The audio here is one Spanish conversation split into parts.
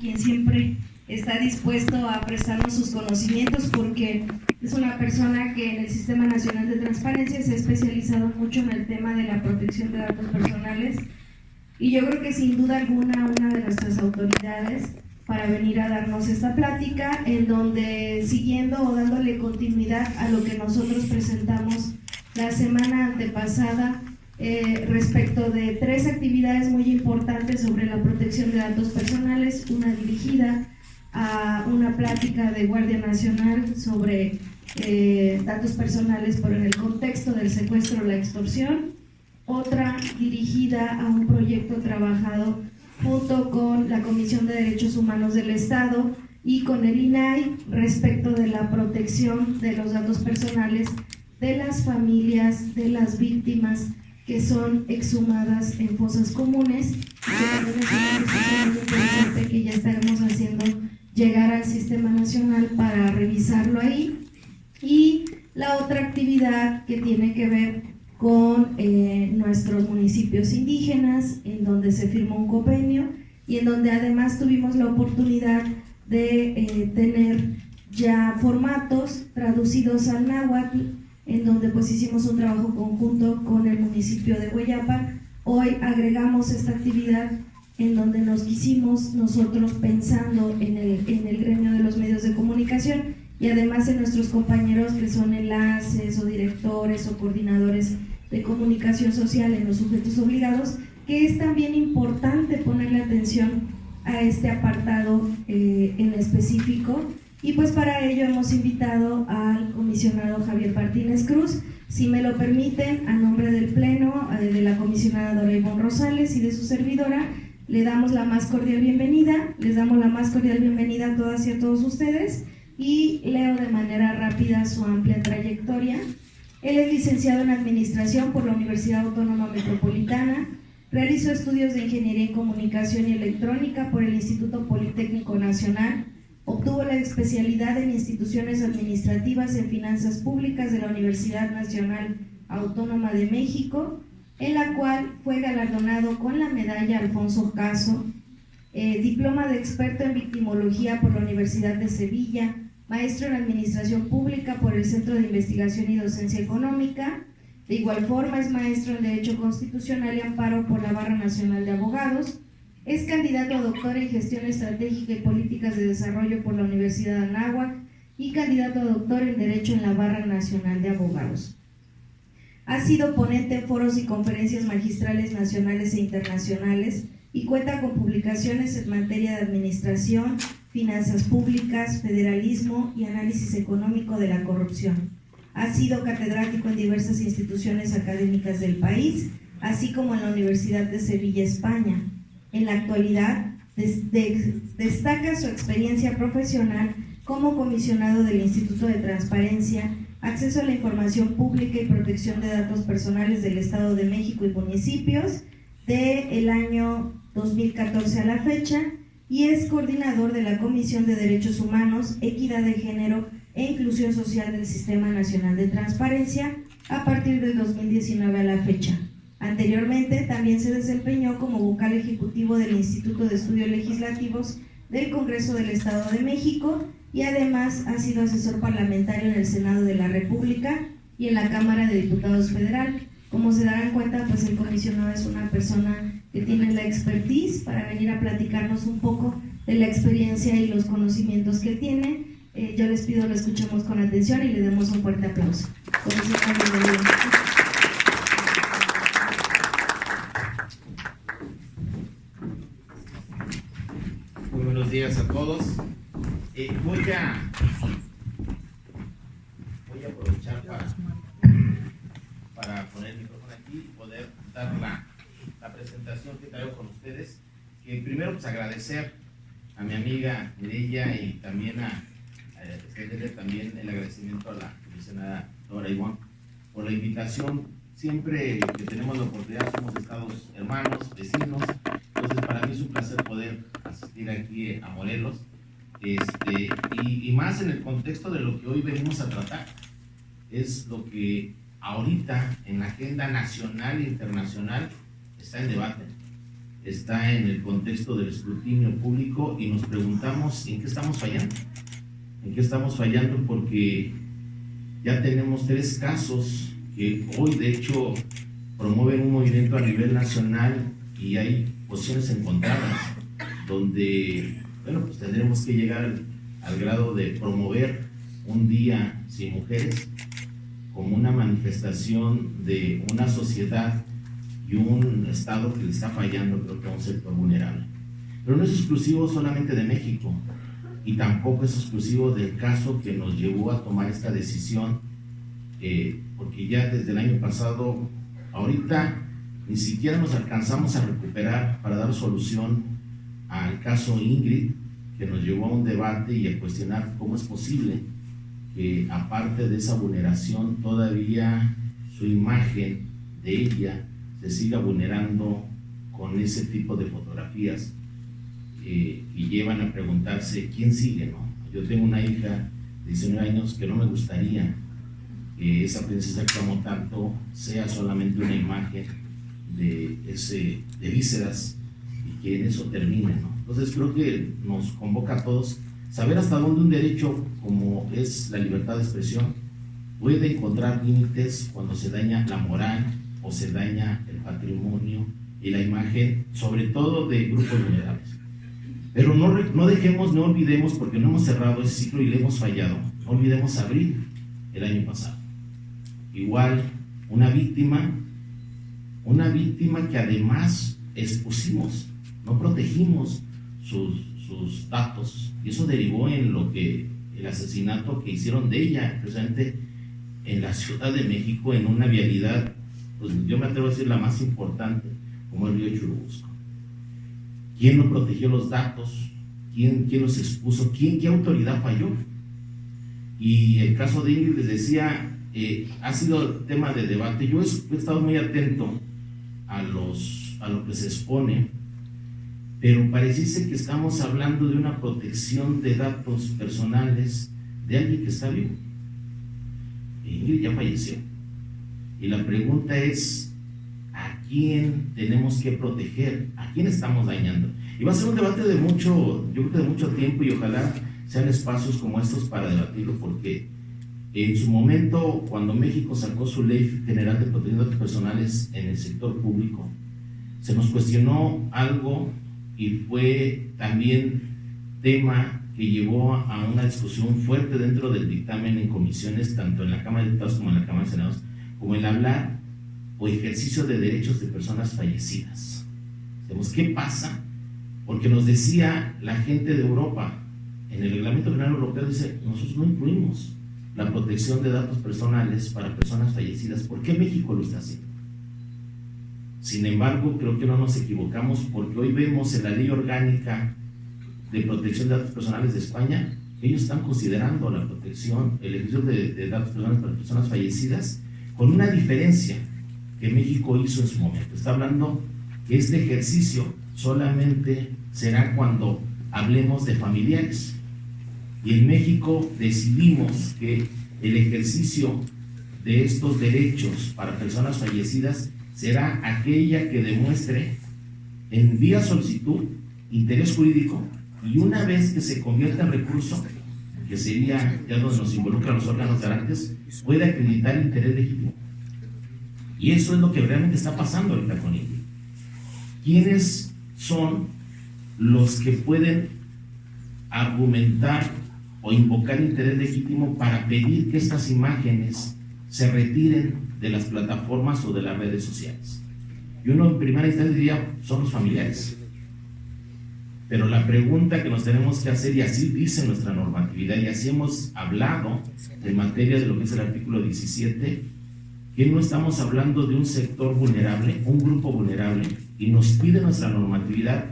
quien siempre está dispuesto a prestarnos sus conocimientos, porque es una persona que en el Sistema Nacional de Transparencia se ha especializado mucho en el tema de la protección de datos personales, y yo creo que sin duda alguna una de nuestras autoridades para venir a darnos esta plática, en donde siguiendo o dándole continuidad a lo que nosotros presentamos la semana antepasada respecto de 3 actividades muy importantes sobre la protección de datos personales, una dirigida a una plática de Guardia Nacional sobre datos personales, pero en el contexto del secuestro o la extorsión, otra dirigida a un proyecto trabajado junto con la Comisión de Derechos Humanos del Estado y con el INAI respecto de la protección de los datos personales de las familias de las víctimas que son exhumadas en fosas comunes, que también es una decisión muy interesante que ya estaremos haciendo llegar al Sistema Nacional para revisarlo ahí. Y la otra actividad que tiene que ver con nuestros municipios indígenas, en donde se firmó un convenio y en donde además tuvimos la oportunidad de tener ya formatos traducidos al náhuatl, en donde pues hicimos un trabajo conjunto con el municipio de Hueyapa. Hoy agregamos esta actividad en donde nos quisimos nosotros, pensando en el gremio de los medios de comunicación y además en nuestros compañeros que son enlaces o directores o coordinadores de comunicación social en los sujetos obligados, que es también importante ponerle atención a este apartado en específico. Y pues para ello hemos invitado al comisionado Javier Martínez Cruz. Si me lo permiten, a nombre del Pleno, de la comisionada Dora Ivonne Rosales y de su servidora, le damos la más cordial bienvenida, les damos la más cordial bienvenida a todas y a todos ustedes, y leo de manera rápida su amplia trayectoria. Él es licenciado en Administración por la Universidad Autónoma Metropolitana, realizó estudios de Ingeniería en Comunicación y Electrónica por el Instituto Politécnico Nacional, obtuvo la especialidad en Instituciones Administrativas en Finanzas Públicas de la Universidad Nacional Autónoma de México, en la cual fue galardonado con la medalla Alfonso Caso, diploma de experto en victimología por la Universidad de Sevilla, maestro en Administración Pública por el Centro de Investigación y Docencia Económica. De igual forma es maestro en Derecho Constitucional y Amparo por la Barra Nacional de Abogados. Es candidato a doctor en Gestión Estratégica y Políticas de Desarrollo por la Universidad de Anáhuac y candidato a doctor en Derecho en la Barra Nacional de Abogados. Ha sido ponente en foros y conferencias magistrales nacionales e internacionales y cuenta con publicaciones en materia de administración, finanzas públicas, federalismo y análisis económico de la corrupción. Ha sido catedrático en diversas instituciones académicas del país, así como en la Universidad de Sevilla, España. En la actualidad, destaca su experiencia profesional como comisionado del Instituto de Transparencia, Acceso a la Información Pública y Protección de Datos Personales del Estado de México y municipios del año 2014 a la fecha, y es coordinador de la Comisión de Derechos Humanos, Equidad de Género e Inclusión Social del Sistema Nacional de Transparencia a partir del 2019 a la fecha. Anteriormente también se desempeñó como vocal ejecutivo del Instituto de Estudios Legislativos del Congreso del Estado de México y además ha sido asesor parlamentario en el Senado de la República y en la Cámara de Diputados Federal. Como se darán cuenta, pues el comisionado es una persona que tiene la expertise para venir a platicarnos un poco de la experiencia y los conocimientos que tiene. Yo les pido lo escuchemos con atención y le demos un fuerte aplauso. Muy buenos días a todos. Voy a aprovechar para poner el micrófono aquí y poder dar la presentación que traigo con ustedes. Primero, pues agradecer a mi amiga Mireya y también extenderle también el agradecimiento a la comisionada Dora Ivonne por la invitación. Siempre que tenemos la oportunidad somos estados hermanos, vecinos, entonces para mí es un placer poder asistir aquí a Morelos, y más en el contexto de lo que hoy venimos a tratar. Es lo que ahorita en la agenda nacional e internacional está en debate. está en el contexto del escrutinio público y nos preguntamos en qué estamos fallando. ¿En qué estamos fallando? Porque ya tenemos 3 casos que hoy de hecho promueven un movimiento a nivel nacional y hay posiciones encontradas donde, bueno, pues tendremos que llegar al grado de promover un día sin mujeres como una manifestación de una sociedad y un Estado que le está fallando, creo que a un sector vulnerable. Pero no es exclusivo solamente de México y tampoco es exclusivo del caso que nos llevó a tomar esta decisión, porque ya desde el año pasado, ahorita ni siquiera nos alcanzamos a recuperar para dar solución al caso Ingrid, que nos llevó a un debate y a cuestionar cómo es posible que aparte de esa vulneración todavía su imagen de ella se siga vulnerando con ese tipo de fotografías y llevan a preguntarse quién sigue, ¿no? Yo tengo una hija de 19 años que no me gustaría que esa princesa que amo tanto sea solamente una imagen de vísceras y que en eso termine, ¿no? Entonces creo que nos convoca a todos saber hasta dónde un derecho como es la libertad de expresión puede encontrar límites cuando se daña la moral o se daña el patrimonio y la imagen, sobre todo de grupos vulnerables. Pero no dejemos, no olvidemos, porque no hemos cerrado ese ciclo y le hemos fallado, no olvidemos abril el año pasado. Igual, una víctima que además expusimos, no protegimos sus datos, y eso derivó en el asesinato que hicieron de ella, precisamente en la Ciudad de México, en una vialidad, pues yo me atrevo a decir la más importante, como el río Churubusco. ¿Quién no protegió los datos? ¿Quién los expuso? ¿Qué autoridad falló? Y el caso de Ingrid, les decía, ha sido tema de debate. Yo he estado muy atento a lo que se expone, pero pareciese que estamos hablando de una protección de datos personales de alguien que está vivo. Ingrid ya falleció. Y la pregunta es, ¿a quién tenemos que proteger? ¿A quién estamos dañando? Y va a ser un debate de mucho tiempo, y ojalá sean espacios como estos para debatirlo, porque en su momento, cuando México sacó su Ley General de Protección de Datos Personales en el sector público, se nos cuestionó algo y fue también tema que llevó a una discusión fuerte dentro del dictamen en comisiones, tanto en la Cámara de Diputados como en la Cámara de Senadores, como el hablar o ejercicio de derechos de personas fallecidas. ¿Qué pasa? Porque nos decía la gente de Europa, en el Reglamento General Europeo dice, nosotros no incluimos la protección de datos personales para personas fallecidas. ¿Por qué México lo está haciendo? Sin embargo, creo que no nos equivocamos, porque hoy vemos en la Ley Orgánica de Protección de Datos Personales de España, ellos están considerando la protección, el ejercicio de datos personales para personas fallecidas, con una diferencia que México hizo en su momento. Está hablando que este ejercicio solamente será cuando hablemos de familiares. Y en México decidimos que el ejercicio de estos derechos para personas fallecidas será aquella que demuestre en vía solicitud interés jurídico, y una vez que se convierta en recurso, que sería ya donde nos involucran los órganos garantes, puede acreditar interés legítimo. Y eso es lo que realmente está pasando ahorita con Ingrid. ¿Quiénes son los que pueden argumentar o invocar interés legítimo para pedir que estas imágenes se retiren de las plataformas o de las redes sociales? Y uno en primera instancia diría, son los familiares. Pero la pregunta que nos tenemos que hacer, y así dice nuestra normatividad, y así hemos hablado en materia de lo que es el artículo 17, que no estamos hablando de un sector vulnerable, un grupo vulnerable, y nos pide nuestra normatividad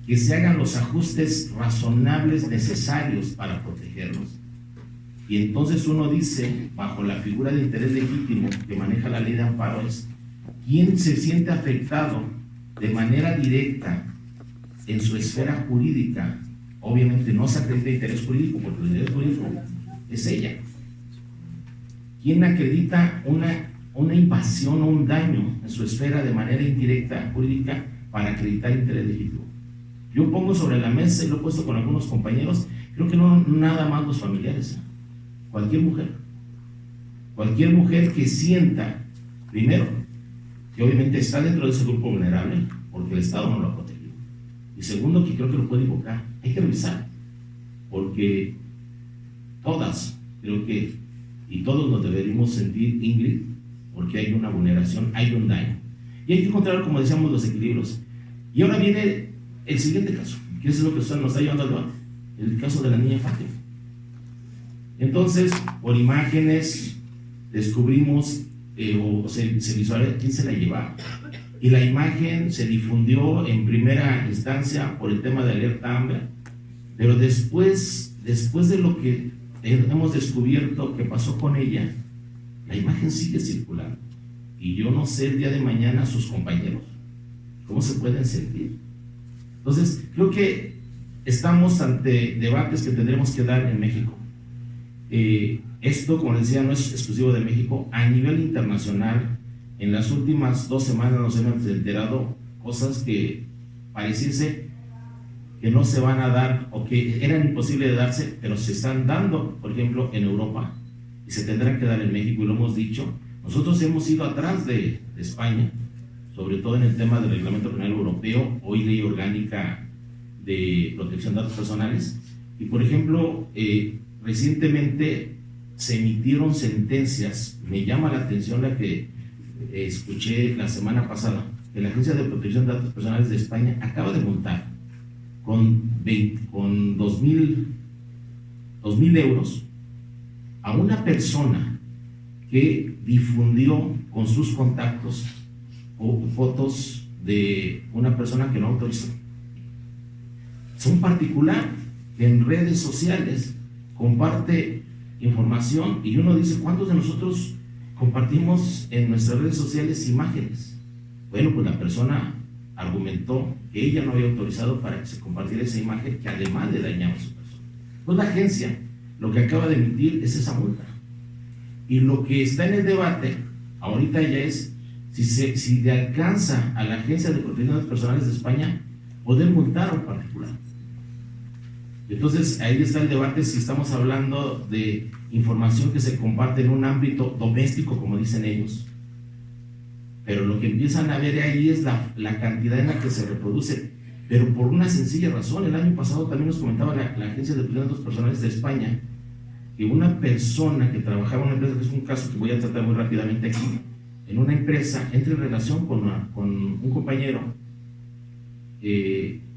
que se hagan los ajustes razonables necesarios para protegerlos. Y entonces uno dice, bajo la figura de interés legítimo que maneja la ley de amparo, es quién se siente afectado de manera directa en su esfera jurídica. Obviamente no se acredita interés jurídico, porque el interés jurídico es ella. ¿Quién acredita una invasión o un daño en su esfera de manera indirecta jurídica? para acreditar interés legítimo. Yo pongo sobre la mesa, y lo he puesto con algunos compañeros, creo que no nada más los familiares, cualquier mujer que sienta, primero, que obviamente está dentro de ese grupo vulnerable, porque el Estado no lo ha protegido, y segundo, que creo que lo puede invocar. Hay que revisar, porque todas, creo que, y todos nos deberíamos sentir, Ingrid, porque hay una vulneración, hay un daño, y hay que encontrar, como decíamos, los equilibrios. Y ahora viene el siguiente caso, que es lo que nos está llevando al debate, el caso de la niña Fátima. Entonces, por imágenes, descubrimos, o se visualizó quién se la llevaba, y la imagen se difundió en primera instancia por el tema de alerta Amber, pero después de lo que hemos descubierto que pasó con ella, la imagen sigue circulando, y yo no sé el día de mañana sus compañeros cómo se pueden sentir. Entonces, creo que estamos ante debates que tendremos que dar en México. Esto, como les decía, no es exclusivo de México. A nivel internacional, en las últimas 2 semanas nos hemos enterado cosas que pareciese que no se van a dar o que eran imposibles de darse, pero se están dando, por ejemplo, en Europa, y se tendrán que dar en México, y lo hemos dicho. Nosotros hemos ido atrás de España, sobre todo en el tema del Reglamento Penal Europeo, hoy Ley Orgánica de Protección de Datos Personales, y por ejemplo, recientemente se emitieron sentencias. Me llama la atención la que escuché la semana pasada, que la Agencia de Protección de Datos Personales de España acaba de multar con 2.000 euros a una persona que difundió con sus contactos o fotos de una persona que no autorizó. Es un particular que en redes sociales comparte información, y uno dice, ¿cuántos de nosotros compartimos en nuestras redes sociales imágenes? Bueno, pues la persona argumentó que ella no había autorizado para que se compartiera esa imagen, que además le dañaba a su persona. Pues la agencia lo que acaba de emitir es esa multa, y lo que está en el debate ahorita ya es si le alcanza a la Agencia de Protección de Datos Personales de España poder multar a un particular. Entonces ahí está el debate, si estamos hablando de información que se comparte en un ámbito doméstico, como dicen ellos, pero lo que empiezan a ver ahí es la cantidad en la que se reproduce, pero por una sencilla razón. El año pasado también nos comentaba la Agencia de Protección de Datos Personales de España que una persona que trabajaba en una empresa, que es un caso que voy a tratar muy rápidamente aquí, en una empresa entra en relación con un compañero,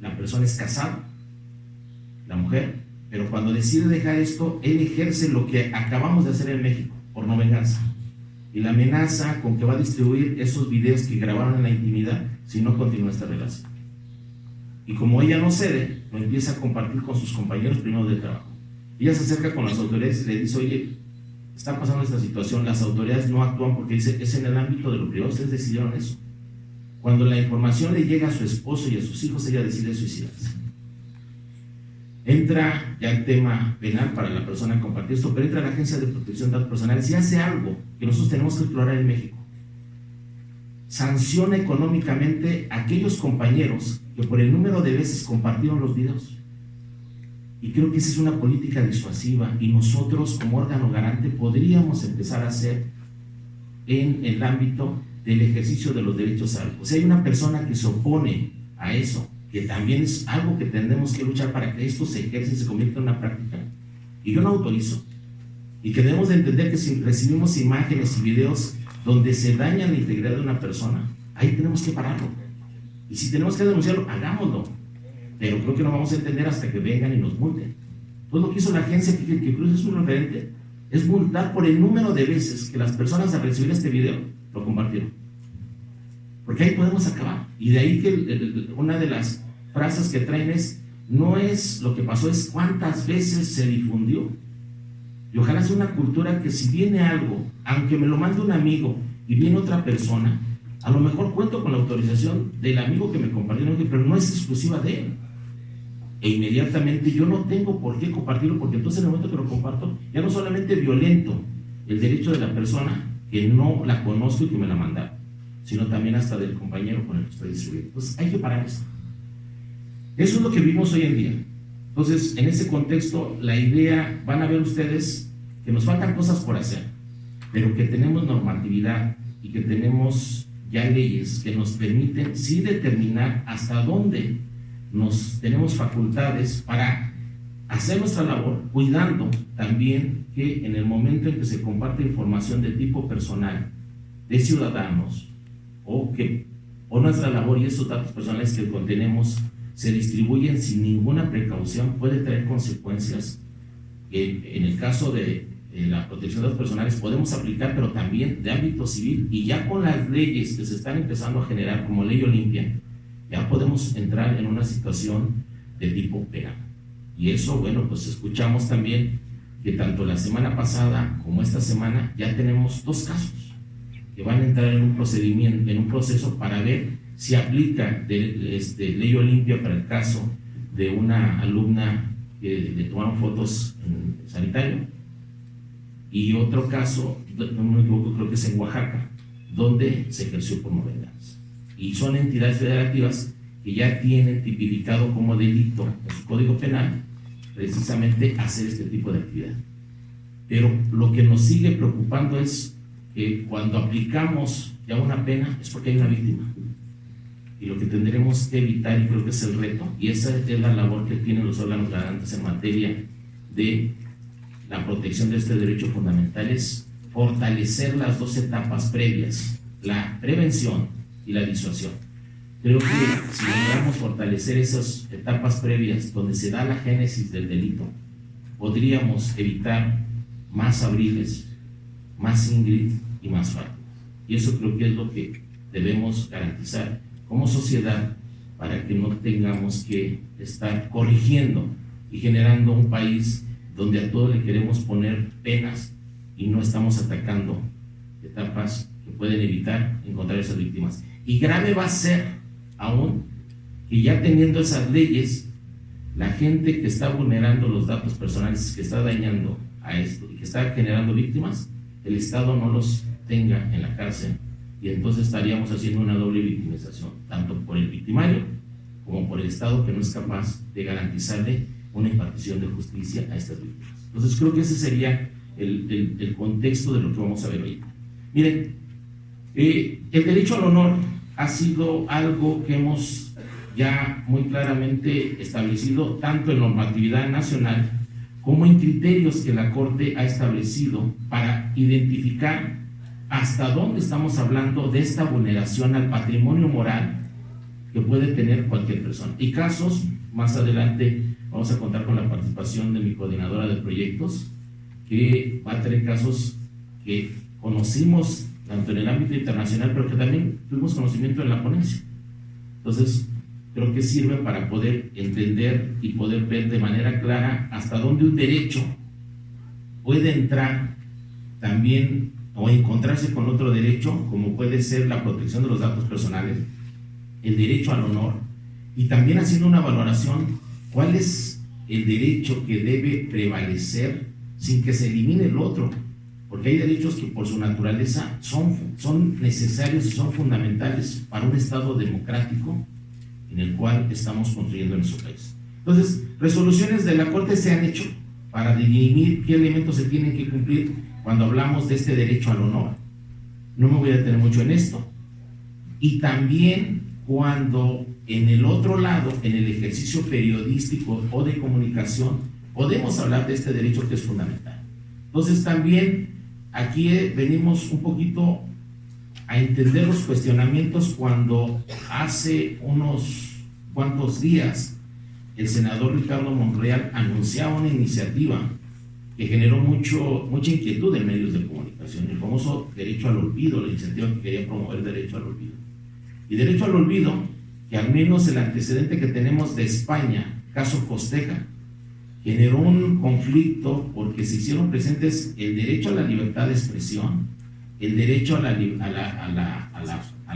la persona es casada, la mujer, pero cuando decide dejar esto, él ejerce lo que acabamos de hacer en México, por no venganza, y la amenaza con que va a distribuir esos videos que grabaron en la intimidad si no continúa esta relación. Y como ella no cede, lo empieza a compartir con sus compañeros primero de trabajo. Ella se acerca con las autoridades y le dice, oye, está pasando esta situación, las autoridades no actúan porque dice, es en el ámbito de lo privado, ustedes decidieron eso. Cuando la información le llega a su esposo y a sus hijos, ella decide suicidarse. Entra ya el tema penal para la persona que compartió esto, pero entra la Agencia de Protección de Datos Personales y hace algo que nosotros tenemos que explorar en México. Sanciona económicamente a aquellos compañeros que por el número de veces compartieron los videos. Y creo que esa es una política disuasiva, y nosotros como órgano garante podríamos empezar a hacer en el ámbito del ejercicio de los derechos algo. O sea, hay una persona que se opone a eso, que también es algo que tendremos que luchar para que esto se ejerce y se convierta en una práctica. Y yo no autorizo. Y que debemos de entender que si recibimos imágenes y videos donde se daña la integridad de una persona, ahí tenemos que pararlo. Y si tenemos que denunciarlo, hagámoslo. Pero creo que no vamos a entender hasta que vengan y nos multen. Pues lo que hizo la agencia, que incluso es un referente, es multar por el número de veces que las personas al recibir este video lo compartieron. Porque ahí podemos acabar. Y de ahí que una de las frases que traen es, no es lo que pasó, es cuántas veces se difundió. Y ojalá sea una cultura que si viene algo, aunque me lo mande un amigo y viene otra persona, a lo mejor cuento con la autorización del amigo que me compartió, pero no es exclusiva de él. E inmediatamente yo no tengo por qué compartirlo, porque entonces en el momento que lo comparto, ya no solamente violento el derecho de la persona que no la conozco y que me la mandaron, sino también hasta del compañero con el que estoy distribuyendo. Entonces hay que parar esto. Eso es lo que vivimos hoy en día. Entonces, en ese contexto, la idea, van a ver ustedes que nos faltan cosas por hacer, pero que tenemos normatividad y que tenemos ya leyes que nos permiten sí determinar hasta dónde nos tenemos facultades para hacer nuestra labor, cuidando también que en el momento en que se comparte información de tipo personal de ciudadanos o nuestra labor y esos datos personales que contenemos se distribuyen sin ninguna precaución, puede traer consecuencias que en el caso de la protección de datos personales podemos aplicar, pero también de ámbito civil, y ya con las leyes que se están empezando a generar como Ley Olimpia, ya podemos entrar en una situación de tipo penal. Y eso, bueno, pues escuchamos también que tanto la semana pasada como esta semana ya tenemos 2 casos que van a entrar en un procedimiento, en un proceso para ver si aplica Ley Olimpia para el caso de una alumna que le tomaron fotos en el sanitario, y otro caso, no me equivoco, creo que es en Oaxaca, donde se ejerció por novedades. Y son entidades federativas que ya tienen tipificado como delito en su Código Penal precisamente hacer este tipo de actividad. Pero lo que nos sigue preocupando es que cuando aplicamos ya una pena es porque hay una víctima. Y lo que tendremos que evitar, y creo que es el reto, y esa es la labor que tienen los órganos garantes en materia de la protección de este derecho fundamental, es fortalecer las 2 etapas previas, la prevención y la disuasión. Creo que si logramos fortalecer esas etapas previas donde se da la génesis del delito, podríamos evitar más Abriles, más Ingrid y más Fátima. Y eso creo que es lo que debemos garantizar como sociedad para que no tengamos que estar corrigiendo y generando un país donde a todo le queremos poner penas y no estamos atacando etapas que pueden evitar encontrar esas víctimas. Y grave va a ser aún que ya teniendo esas leyes, la gente que está vulnerando los datos personales, que está dañando a esto y que está generando víctimas, el Estado no los tenga en la cárcel, y entonces estaríamos haciendo una doble victimización, tanto por el victimario como por el Estado, que no es capaz de garantizarle una impartición de justicia a estas víctimas. Entonces creo que ese sería el contexto de lo que vamos a ver hoy. Miren, el derecho al honor ha sido algo que hemos ya muy claramente establecido tanto en normatividad nacional como en criterios que la Corte ha establecido para identificar hasta dónde estamos hablando de esta vulneración al patrimonio moral que puede tener cualquier persona. Y casos, más adelante vamos a contar con la participación de mi coordinadora de proyectos, que va a tener casos que conocimos tanto en el ámbito internacional, pero que también tuvimos conocimiento en la ponencia. Entonces, creo que sirve para poder entender y poder ver de manera clara hasta dónde un derecho puede entrar también o encontrarse con otro derecho, como puede ser la protección de los datos personales, el derecho al honor, y también haciendo una valoración cuál es el derecho que debe prevalecer sin que se elimine el otro, porque hay derechos que por su naturaleza son necesarios y son fundamentales para un Estado democrático en el cual estamos construyendo en nuestro país. Entonces, resoluciones de la Corte se han hecho para dirimir qué elementos se tienen que cumplir cuando hablamos de este derecho al honor. No me voy a detener mucho en esto. Y también cuando en el otro lado, en el ejercicio periodístico o de comunicación, podemos hablar de este derecho que es fundamental. Entonces también aquí venimos un poquito a entender los cuestionamientos cuando hace unos cuantos días el senador Ricardo Monreal anunciaba una iniciativa que generó mucha inquietud en medios de comunicación, el famoso derecho al olvido, la iniciativa que quería promover derecho al olvido. Y derecho al olvido, que al menos el antecedente que tenemos de España, caso Costeja, generó un conflicto porque se hicieron presentes el derecho a la libertad de expresión, el derecho a la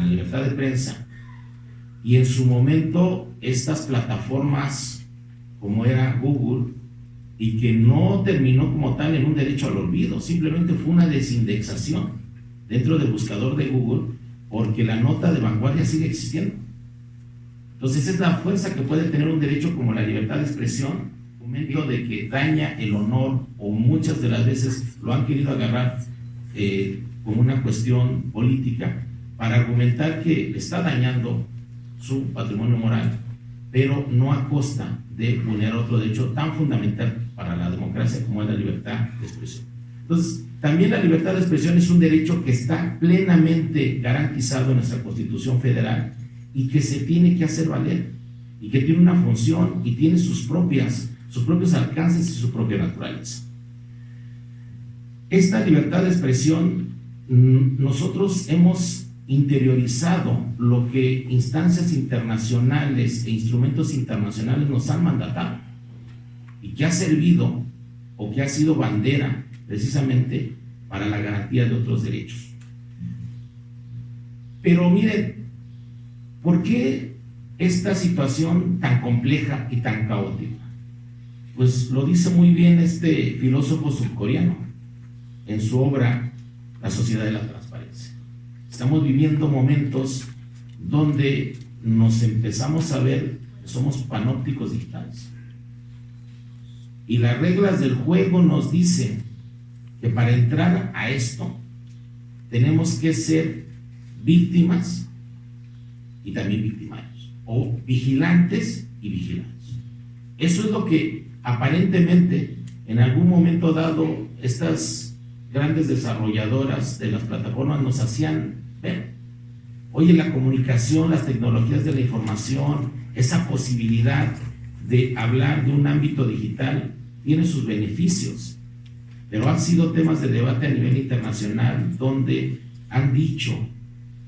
libertad de prensa, y en su momento estas plataformas como era Google, y que no terminó como tal en un derecho al olvido, simplemente fue una desindexación dentro del buscador de Google porque la nota de vanguardia sigue existiendo. Entonces es la fuerza que puede tener un derecho como la libertad de expresión, un medio de que daña el honor, o muchas de las veces lo han querido agarrar como una cuestión política para argumentar que está dañando su patrimonio moral, pero no a costa de vulnerar otro derecho tan fundamental para la democracia como es la libertad de expresión. Entonces, también la libertad de expresión es un derecho que está plenamente garantizado en nuestra Constitución Federal y que se tiene que hacer valer, y que tiene una función y tiene sus propios alcances y su propia naturaleza. Esta libertad de expresión, nosotros hemos interiorizado lo que instancias internacionales e instrumentos internacionales nos han mandatado, y que ha servido o que ha sido bandera precisamente para la garantía de otros derechos. Pero miren, ¿por qué esta situación tan compleja y tan caótica? Pues lo dice muy bien este filósofo surcoreano en su obra La Sociedad de la Transparencia. Estamos viviendo momentos donde nos empezamos a ver que somos panópticos digitales. Y las reglas del juego nos dicen que para entrar a esto tenemos que ser víctimas y también victimarios, o vigilantes y vigilados. Eso es lo que aparentemente en algún momento dado estas grandes desarrolladoras de las plataformas nos hacían ver. Oye, la comunicación, las tecnologías de la información, esa posibilidad de hablar de un ámbito digital tiene sus beneficios, pero han sido temas de debate a nivel internacional donde han dicho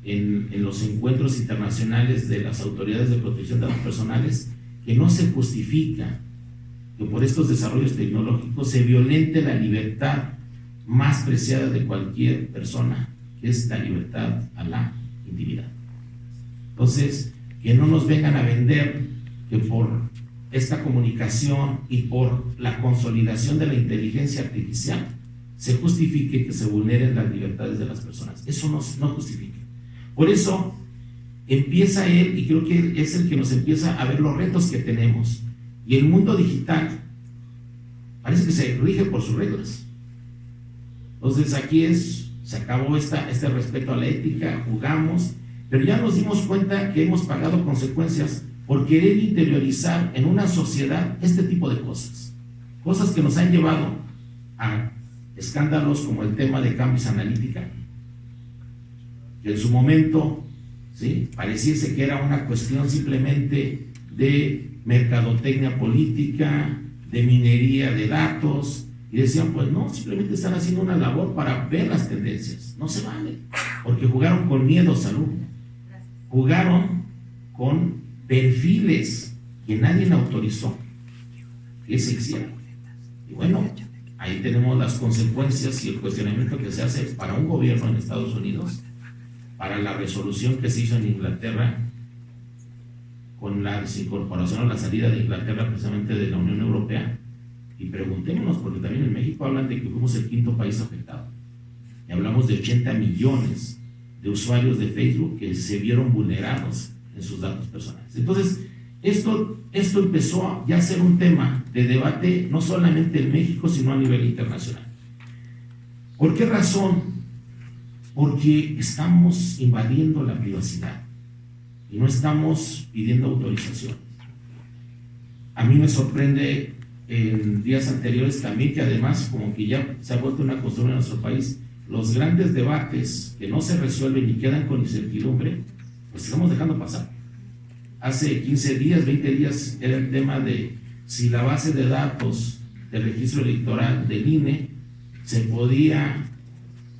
en los encuentros internacionales de las autoridades de protección de datos personales que no se justifica que por estos desarrollos tecnológicos se violente la libertad más preciada de cualquier persona, que es la libertad a la intimidad. Entonces, que no nos vengan a vender que por esta comunicación y por la consolidación de la inteligencia artificial se justifique que se vulneren las libertades de las personas. Eso no justifica. Por eso empieza él, y creo que es el que nos empieza a ver los retos que tenemos. Y el mundo digital parece que se rige por sus reglas. Entonces aquí se acabó este respeto a la ética, jugamos, pero ya nos dimos cuenta que hemos pagado consecuencias por querer interiorizar en una sociedad este tipo de cosas que nos han llevado a escándalos como el tema de Cambridge Analytica, que en su momento pareciese que era una cuestión simplemente de mercadotecnia política, de minería de datos, y decían, pues no, simplemente están haciendo una labor para ver las tendencias. No se vale, porque jugaron con miedo, salud, jugaron con perfiles que nadie autorizó que se hicieran. Y bueno, ahí tenemos las consecuencias y el cuestionamiento que se hace para un gobierno en Estados Unidos, para la resolución que se hizo en Inglaterra con la desincorporación o la salida de Inglaterra precisamente de la Unión Europea. Y preguntémonos, porque también en México hablan de que fuimos el quinto país afectado. Y hablamos de 80 millones de usuarios de Facebook que se vieron vulnerados en sus datos personales. Entonces, esto empezó ya a ser un tema de debate no solamente en México, sino a nivel internacional. ¿Por qué razón? Porque estamos invadiendo la privacidad y no estamos pidiendo autorización. A mí me sorprende en días anteriores también que además como que ya se ha vuelto una costumbre en nuestro país, los grandes debates que no se resuelven y quedan con incertidumbre, pues estamos dejando pasar. Hace 15 días, 20 días era el tema de si la base de datos del registro electoral del INE se podía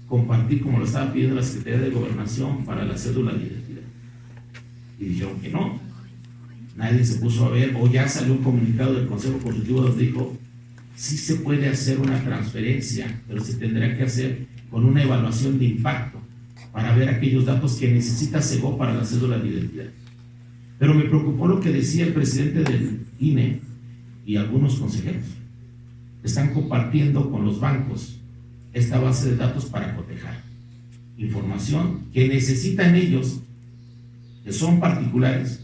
compartir como lo estaba pidiendo la Secretaría de Gobernación para la cédula de identidad. Y dijeron que no. Nadie se puso a ver, o ya salió un comunicado del Consejo Consultivo donde dijo, sí se puede hacer una transferencia, pero se tendrá que hacer con una evaluación de impacto para ver aquellos datos que necesita SEGO para la cédula de identidad. Pero me preocupó lo que decía el presidente del INE y algunos consejeros. Están compartiendo con los bancos esta base de datos para cotejar. información que necesitan ellos, que son particulares,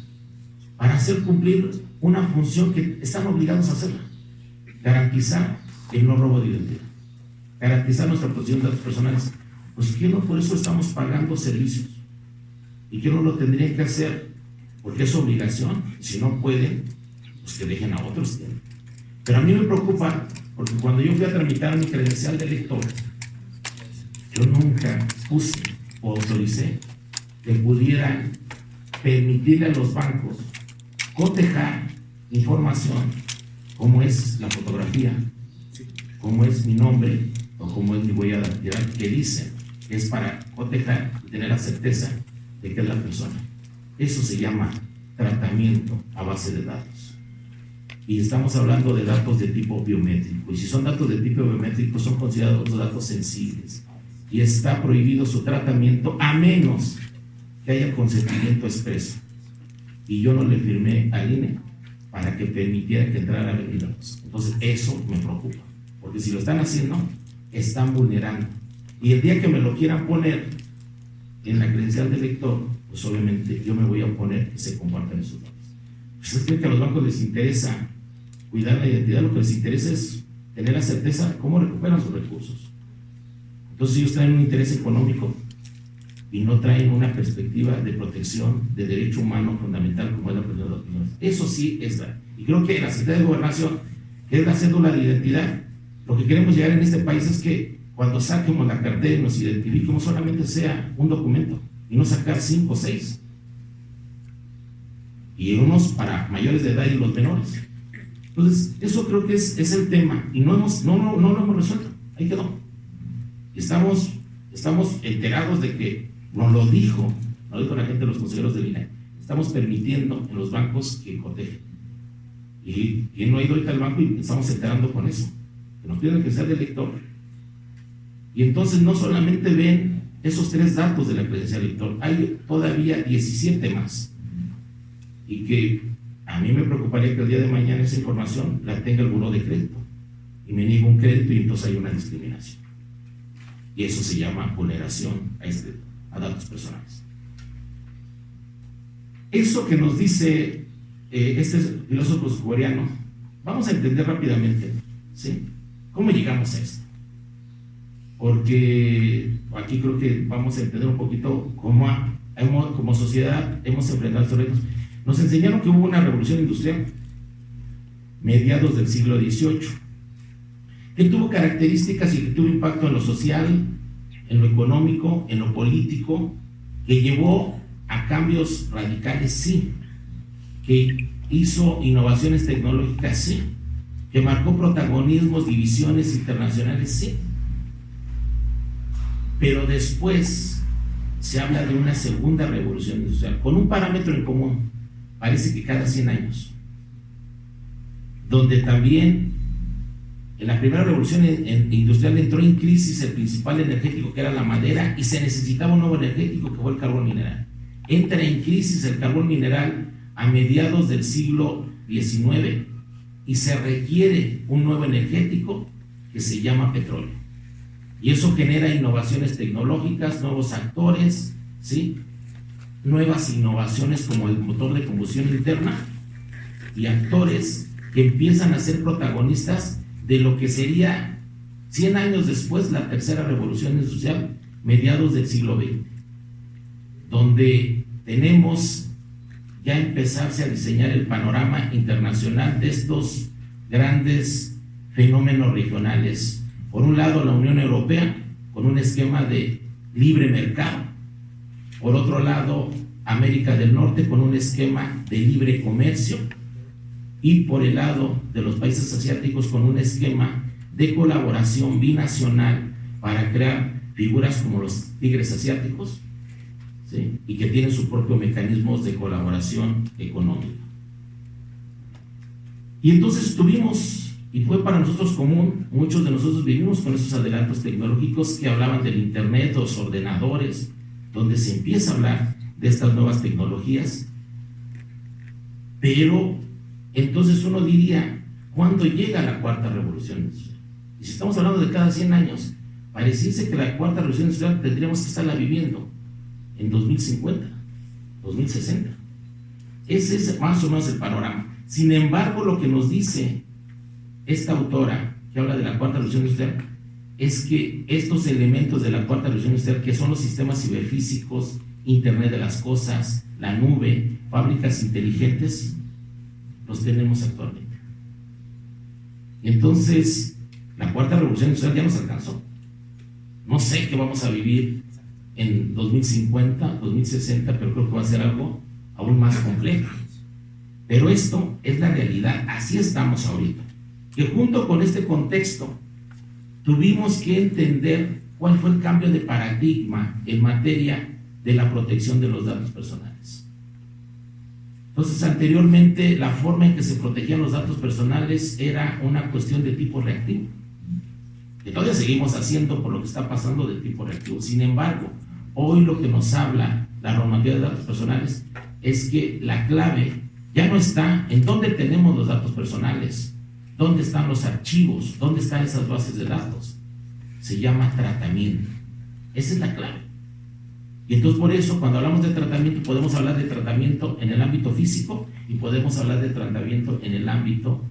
para hacer cumplir una función que están obligados a hacerla: garantizar el no robo de identidad, garantizar nuestra protección de datos personales. Pues que no, por eso estamos pagando servicios, y que no lo tendrían que hacer porque es obligación. Si no pueden, pues que dejen a otros. Pero a mí me preocupa porque cuando yo fui a tramitar mi credencial de elector, yo nunca puse o autoricé que pudieran permitirle a los bancos cotejar información como es la fotografía, como es mi nombre o como es mi huella dactilar, que dice que es para cotejar y tener la certeza de que es la persona. Eso se llama tratamiento a base de datos. Y estamos hablando de datos de tipo biométrico. Y si son datos de tipo biométrico, son considerados datos sensibles. Y está prohibido su tratamiento a menos que haya consentimiento expreso. Y yo no le firmé al INE para que permitiera que entrara a ver datos. Entonces, eso me preocupa. Porque si lo están haciendo, están vulnerando. Y el día que me lo quieran poner en la credencial de elector, pues obviamente yo me voy a oponer que se compartan esos datos. Pues es que a los bancos les interesa cuidar la identidad, lo que les interesa es tener la certeza cómo recuperan sus recursos. Entonces ellos traen un interés económico y no traen una perspectiva de protección de derecho humano fundamental como es la protección de los personas. Eso sí es verdad. Y creo que la Secretaría de Gobernación, que es la cédula de identidad, lo que queremos llegar en este país es que cuando saquemos la cartera y nos identifiquemos, solamente sea un documento y no sacar 5 o 6. Y unos para mayores de edad y los menores. Entonces, eso creo que es el tema, y no lo hemos resuelto. Ahí quedó. Estamos enterados de que nos lo dijo la gente de los consejeros del INE. Estamos permitiendo en los bancos que cotejen. Y quien no ha ido ahorita al banco y estamos enterando con eso, que nos piden que sea del elector. Y entonces no solamente ven esos 3 datos de la credencial elector, hay todavía 17 más. Y que a mí me preocuparía que el día de mañana esa información la tenga el buró de crédito y me niegue un crédito y entonces hay una discriminación. Y eso se llama vulneración a datos personales. Eso que nos dice este filósofo coreano, vamos a entender rápidamente, ¿sí? ¿Cómo llegamos a esto? Porque aquí creo que vamos a entender un poquito cómo como sociedad hemos enfrentado estos retos. Nos enseñaron que hubo una revolución industrial mediados del siglo XVIII, que tuvo características y que tuvo impacto en lo social, en lo económico, en lo político, que llevó a cambios radicales, sí, que hizo innovaciones tecnológicas, sí, que marcó protagonismos, divisiones internacionales, sí. Pero después se habla de una segunda revolución industrial, con un parámetro en común, parece que cada 100 años, donde también en la primera revolución industrial entró en crisis el principal energético, que era la madera, y se necesitaba un nuevo energético, que fue el carbón mineral. Entra en crisis el carbón mineral a mediados del siglo XIX y se requiere un nuevo energético que se llama petróleo. Y eso genera innovaciones tecnológicas, nuevos actores, ¿sí? Nuevas innovaciones como el motor de combustión interna y actores que empiezan a ser protagonistas de lo que sería 100 años después la tercera revolución industrial, mediados del siglo XX, donde tenemos ya empezarse a diseñar el panorama internacional de estos grandes fenómenos regionales. Por un lado, la Unión Europea, con un esquema de libre mercado. Por otro lado, América del Norte, con un esquema de libre comercio. Y por el lado de los países asiáticos, con un esquema de colaboración binacional para crear figuras como los tigres asiáticos, ¿sí? Y que tienen sus propios mecanismos de colaboración económica. Y entonces tuvimos, y fue para nosotros común, muchos de nosotros vivimos con esos adelantos tecnológicos que hablaban del internet, los ordenadores, donde se empieza a hablar de estas nuevas tecnologías. Pero entonces uno diría, ¿cuándo llega la cuarta revolución industrial? Y si estamos hablando de cada 100 años, pareciese que la cuarta revolución industrial tendríamos que estarla viviendo en 2050, 2060. Ese es más o menos el panorama. Sin embargo, lo que nos dice esta autora, que habla de la cuarta revolución industrial, es que estos elementos de la cuarta revolución industrial, que son los sistemas ciberfísicos, Internet de las cosas, la nube, fábricas inteligentes, los tenemos actualmente. Y entonces, la cuarta revolución industrial ya nos alcanzó. No sé qué vamos a vivir en 2050, 2060, pero creo que va a ser algo aún más complejo. Pero esto es la realidad, así estamos ahorita. Que junto con este contexto, tuvimos que entender cuál fue el cambio de paradigma en materia de la protección de los datos personales. Entonces, anteriormente, la forma en que se protegían los datos personales era una cuestión de tipo reactivo, que todavía seguimos haciendo por lo que está pasando de tipo reactivo. Sin embargo, hoy lo que nos habla la normativa de datos personales es que la clave ya no está en dónde tenemos los datos personales, dónde están los archivos, dónde están esas bases de datos. Se llama tratamiento. Esa es la clave. Y entonces, por eso, cuando hablamos de tratamiento, podemos hablar de tratamiento en el ámbito físico y podemos hablar de tratamiento en el ámbito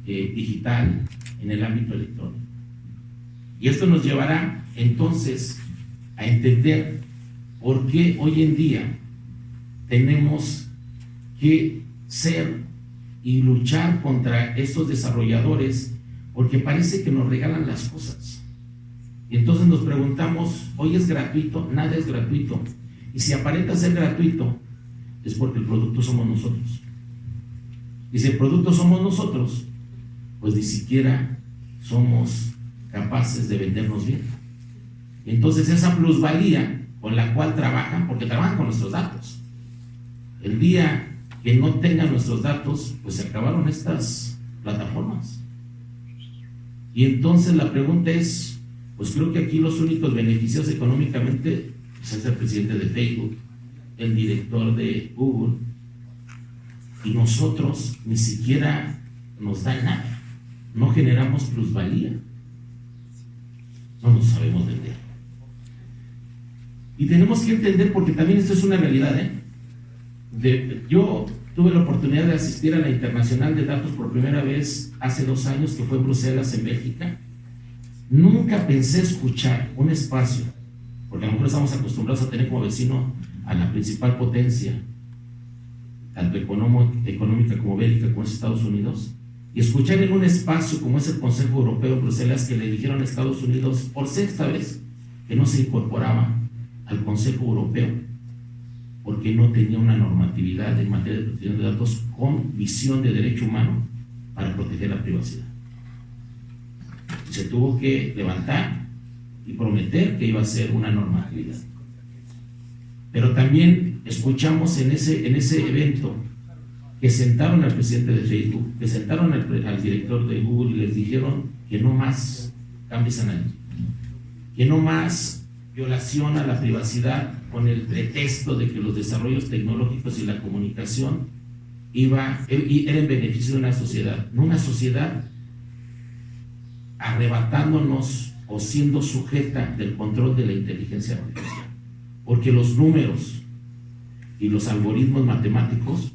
digital, en el ámbito electrónico. Y esto nos llevará entonces a entender por qué hoy en día tenemos que ser y luchar contra estos desarrolladores, porque parece que nos regalan las cosas. Y entonces nos preguntamos, hoy es gratuito, nada es gratuito. Y si aparenta ser gratuito, es porque el producto somos nosotros. Y si el producto somos nosotros, pues ni siquiera somos capaces de vendernos bien. Entonces esa plusvalía con la cual trabajan, porque trabajan con nuestros datos. El día que no tengan nuestros datos, pues se acabaron estas plataformas. Y entonces la pregunta es, pues creo que aquí los únicos beneficiados económicamente pues es el presidente de Facebook, el director de Google, y nosotros ni siquiera nos da nada, no generamos plusvalía, no nos sabemos vender. Y tenemos que entender, porque también esto es una realidad, yo tuve la oportunidad de asistir a la Internacional de Datos por primera vez hace 2 años, que fue en Bruselas, en Bélgica. Nunca pensé escuchar un espacio, porque a lo mejor estamos acostumbrados a tener como vecino a la principal potencia, tanto económica como bélica, como es Estados Unidos, y escuchar en un espacio como es el Consejo Europeo en Bruselas, que le dijeron a Estados Unidos por 6ª vez que no se incorporaba al Consejo Europeo, porque no tenía una normatividad en materia de protección de datos con visión de derecho humano para proteger la privacidad. Se tuvo que levantar y prometer que iba a ser una normatividad. Pero también escuchamos en ese evento que sentaron al presidente de Facebook, que sentaron al director de Google y les dijeron que no más cambios a nadie, que no más violación a la privacidad con el pretexto de que los desarrollos tecnológicos y la comunicación era en beneficio de una sociedad, no una sociedad arrebatándonos o siendo sujeta del control de la inteligencia artificial, porque los números y los algoritmos matemáticos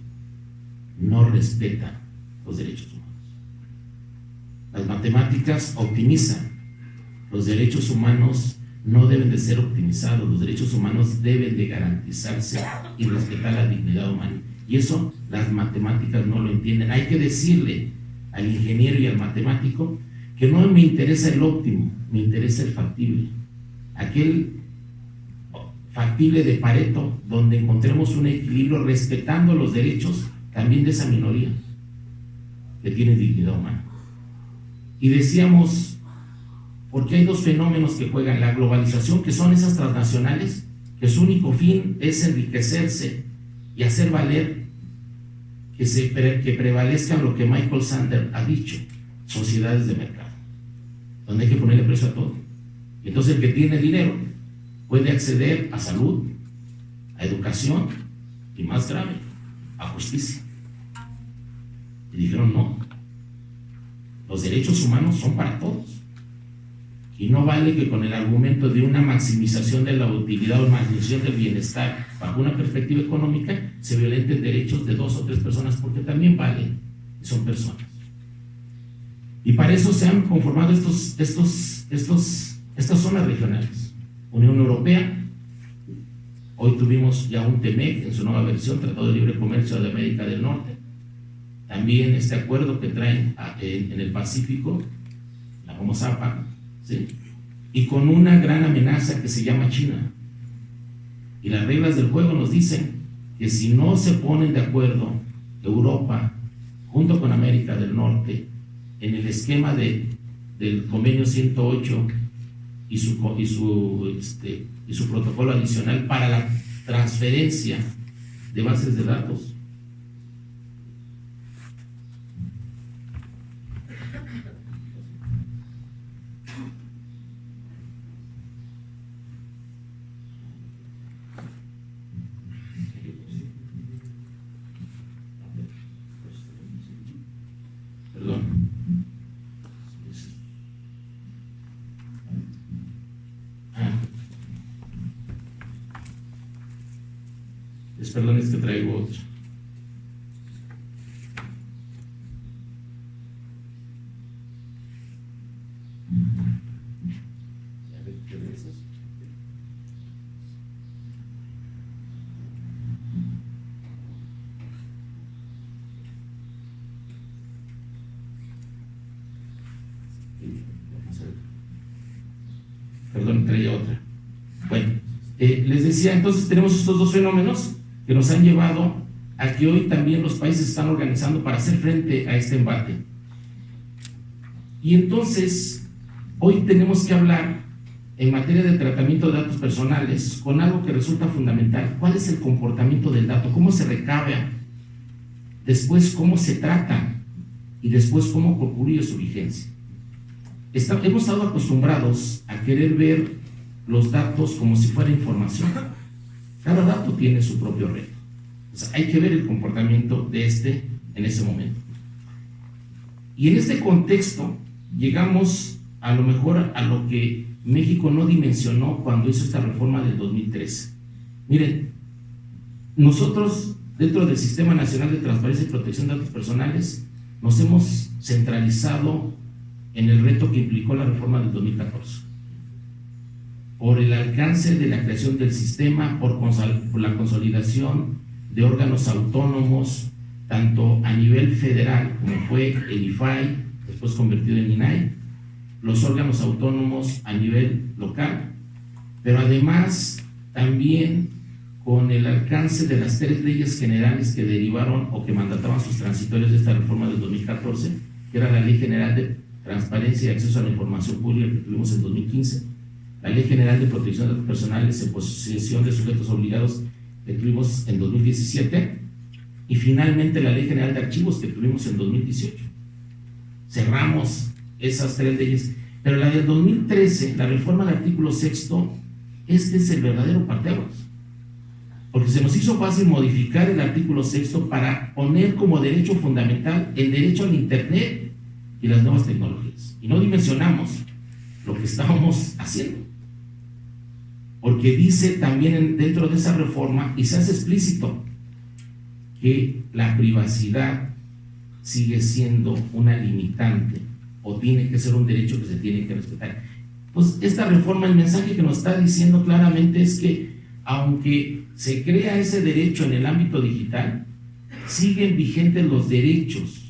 no respetan los derechos humanos. Las matemáticas optimizan, los derechos humanos no deben de ser optimizados, los derechos humanos deben de garantizarse y respetar la dignidad humana, y eso las matemáticas no lo entienden. Hay que decirle al ingeniero y al matemático que no me interesa el óptimo, me interesa el factible, aquel factible de Pareto, donde encontremos un equilibrio respetando los derechos también de esa minoría que tiene dignidad humana. Y decíamos, porque hay 2 fenómenos que juegan: la globalización, que son esas transnacionales, que su único fin es enriquecerse y hacer valer que prevalezca lo que Michael Sanders ha dicho, sociedades de mercado, donde hay que ponerle precio a todo. Y entonces el que tiene dinero puede acceder a salud, a educación y, más grave, a justicia. Y dijeron no, los derechos humanos son para todos. Y no vale que con el argumento de una maximización de la utilidad o maximización del bienestar bajo una perspectiva económica se violenten derechos de 2 o 3 personas, porque también valen, son personas. Y para eso se han conformado estas zonas regionales. Unión Europea, hoy tuvimos ya un TEMEC en su nueva versión, Tratado de Libre Comercio de América del Norte, también este acuerdo que traen en el Pacífico, la famosa APA, ¿sí? Y con una gran amenaza que se llama China. Y las reglas del juego nos dicen que si no se ponen de acuerdo Europa junto con América del Norte en el esquema del convenio 108 y su protocolo adicional para la transferencia de bases de datos, perdón, es que traigo otro. Perdón, traía otra. Bueno, les decía, entonces tenemos estos 2 fenómenos que nos han llevado a que hoy también los países están organizando para hacer frente a este embate. Y entonces, hoy tenemos que hablar en materia de tratamiento de datos personales con algo que resulta fundamental. ¿Cuál es el comportamiento del dato? ¿Cómo se recaba? Después, ¿cómo se trata? Y después, ¿cómo concluye su vigencia? Hemos estado acostumbrados a querer ver los datos como si fuera información. Cada dato tiene su propio reto. O sea, hay que ver el comportamiento de en ese momento. Y en este contexto llegamos a lo mejor a lo que México no dimensionó cuando hizo esta reforma del 2013. Miren, nosotros dentro del Sistema Nacional de Transparencia y Protección de Datos Personales nos hemos centralizado en el reto que implicó la reforma del 2014. Por el alcance de la creación del sistema, por la consolidación de órganos autónomos, tanto a nivel federal como fue el IFAI, después convertido en INAI, los órganos autónomos a nivel local, pero además también con el alcance de las 3 leyes generales que derivaron o que mandataban sus transitorios de esta reforma del 2014, que era la Ley General de Transparencia y Acceso a la Información Pública que tuvimos en 2015, la Ley General de Protección de Datos Personales en posesión de sujetos obligados que tuvimos en 2017 y finalmente la Ley General de Archivos que tuvimos en 2018. Cerramos esas 3 leyes, pero la del 2013, la reforma del artículo 6º, este es el verdadero parteaguas, porque se nos hizo fácil modificar el artículo 6º para poner como derecho fundamental el derecho al Internet y las nuevas tecnologías, y no dimensionamos lo que estábamos haciendo, porque dice también dentro de esa reforma, y se hace explícito, que la privacidad sigue siendo una limitante o tiene que ser un derecho que se tiene que respetar. Pues esta reforma, el mensaje que nos está diciendo claramente es que aunque se crea ese derecho en el ámbito digital, siguen vigentes los derechos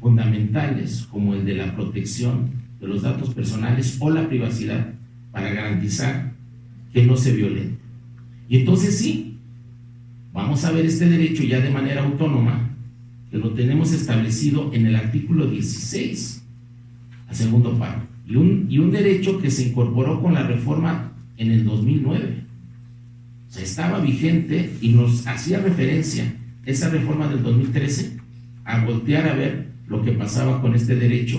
fundamentales como el de la protección de los datos personales o la privacidad para garantizar que no se violen. Y entonces sí, vamos a ver este derecho ya de manera autónoma, que lo tenemos establecido en el artículo 16, al segundo párrafo, y un derecho que se incorporó con la reforma en el 2009. O sea, estaba vigente y nos hacía referencia esa reforma del 2013 a voltear a ver lo que pasaba con este derecho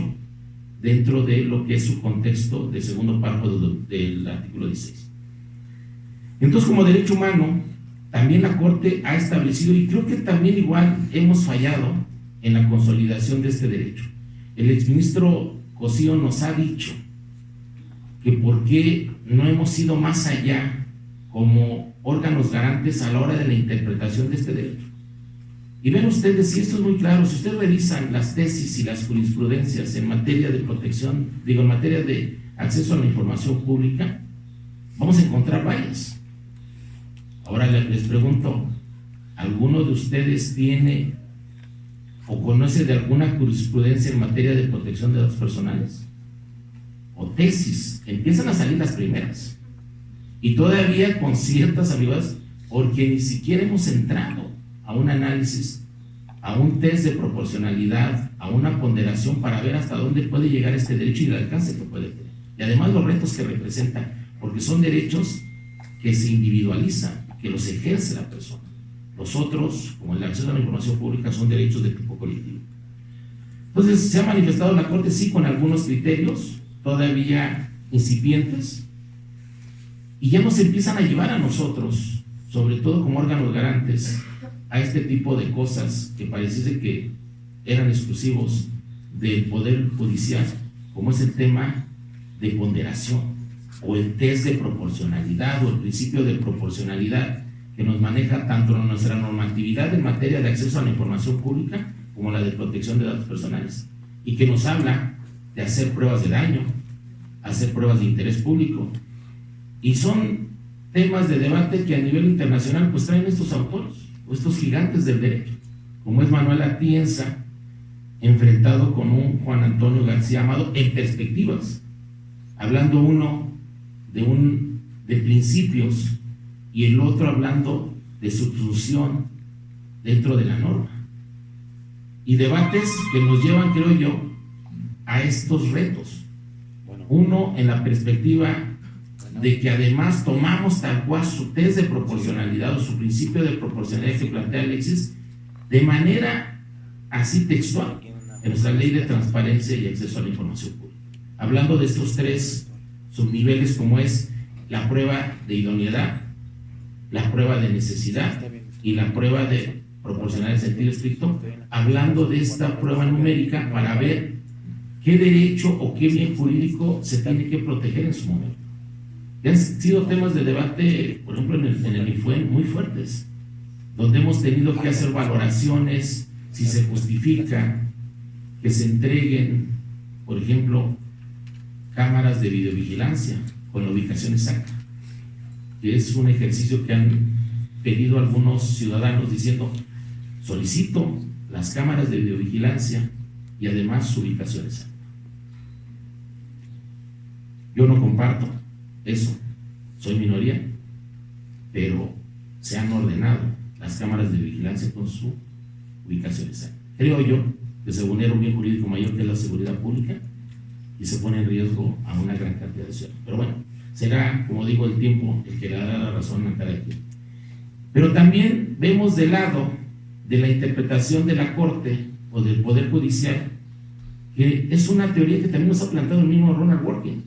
dentro de lo que es su contexto de segundo párrafo del artículo 16. Entonces, como derecho humano, también la Corte ha establecido, y creo que también igual hemos fallado en la consolidación de este derecho. El exministro Cosío nos ha dicho que por qué no hemos ido más allá como órganos garantes a la hora de la interpretación de este derecho. Y ven ustedes, y esto es muy claro, si ustedes revisan las tesis y las jurisprudencias en materia de protección, en materia de acceso a la información pública, vamos a encontrar varias. Ahora les pregunto, ¿alguno de ustedes tiene o conoce de alguna jurisprudencia en materia de protección de datos personales? O tesis, empiezan a salir las primeras. Y todavía con ciertas ambigüedades, porque ni siquiera hemos entrado a un análisis, a un test de proporcionalidad, a una ponderación para ver hasta dónde puede llegar este derecho y el alcance que puede tener. Y además los retos que representan, porque son derechos que se individualizan, que los ejerce la persona. Los otros, como el acceso a la información pública, son derechos de tipo colectivo. Entonces, se ha manifestado la Corte, sí, con algunos criterios todavía incipientes, y ya nos empiezan a llevar a nosotros, sobre todo como órganos garantes, a este tipo de cosas que pareciese que eran exclusivos del Poder Judicial, como es el tema de ponderación, o el test de proporcionalidad, o el principio de proporcionalidad, que nos maneja tanto nuestra normatividad en materia de acceso a la información pública, como la de protección de datos personales, y que nos habla de hacer pruebas de daño, hacer pruebas de interés público, y son temas de debate que a nivel internacional pues traen estos autores, o estos gigantes del derecho, como es Manuel Atienza, enfrentado con un Juan Antonio García Amado en perspectivas, hablando uno de principios y el otro hablando de subsunción dentro de la norma, y debates que nos llevan, creo yo, a estos retos. Uno en la perspectiva de que además tomamos tal cual su test de proporcionalidad o su principio de proporcionalidad que plantea Alexis de manera así textual en nuestra ley de transparencia y acceso a la información pública, hablando de estos tres subniveles como es la prueba de idoneidad, la prueba de necesidad y la prueba de proporcionalidad en sentido estricto, hablando de esta prueba numérica para ver qué derecho o qué bien jurídico se tiene que proteger en su momento. Han sido temas de debate, por ejemplo, en el IFUEN muy fuertes, donde hemos tenido que hacer valoraciones si se justifica que se entreguen, por ejemplo, cámaras de videovigilancia con la ubicación exacta, que es un ejercicio que han pedido algunos ciudadanos diciendo: solicito las cámaras de videovigilancia y además su ubicación exacta. Yo no comparto eso, soy minoría, pero se han ordenado las cámaras de vigilancia con su ubicación exacta. Creo yo que se vulnera un bien jurídico mayor que es la seguridad pública y se pone en riesgo a una gran cantidad de ciudadanos. Pero bueno, será, como digo, el tiempo el que le dará la razón a cada quien. Pero también vemos del lado de la interpretación de la Corte o del Poder Judicial, que es una teoría que también nos ha planteado el mismo Ronald Working: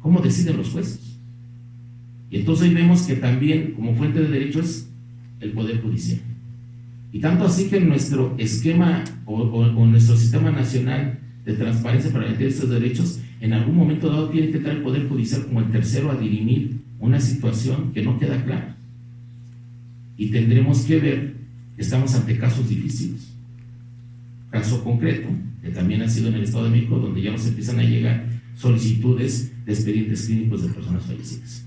¿cómo deciden los jueces? Y entonces hoy vemos que también como fuente de derecho es el Poder Judicial. Y tanto así que en nuestro esquema o nuestro sistema nacional de transparencia para garantir estos derechos, en algún momento dado tiene que entrar el Poder Judicial como el tercero a dirimir una situación que no queda clara. Y tendremos que ver que estamos ante casos difíciles. Caso concreto, que también ha sido en el Estado de México, donde ya nos empiezan a llegar solicitudes de expedientes clínicos de personas fallecidas.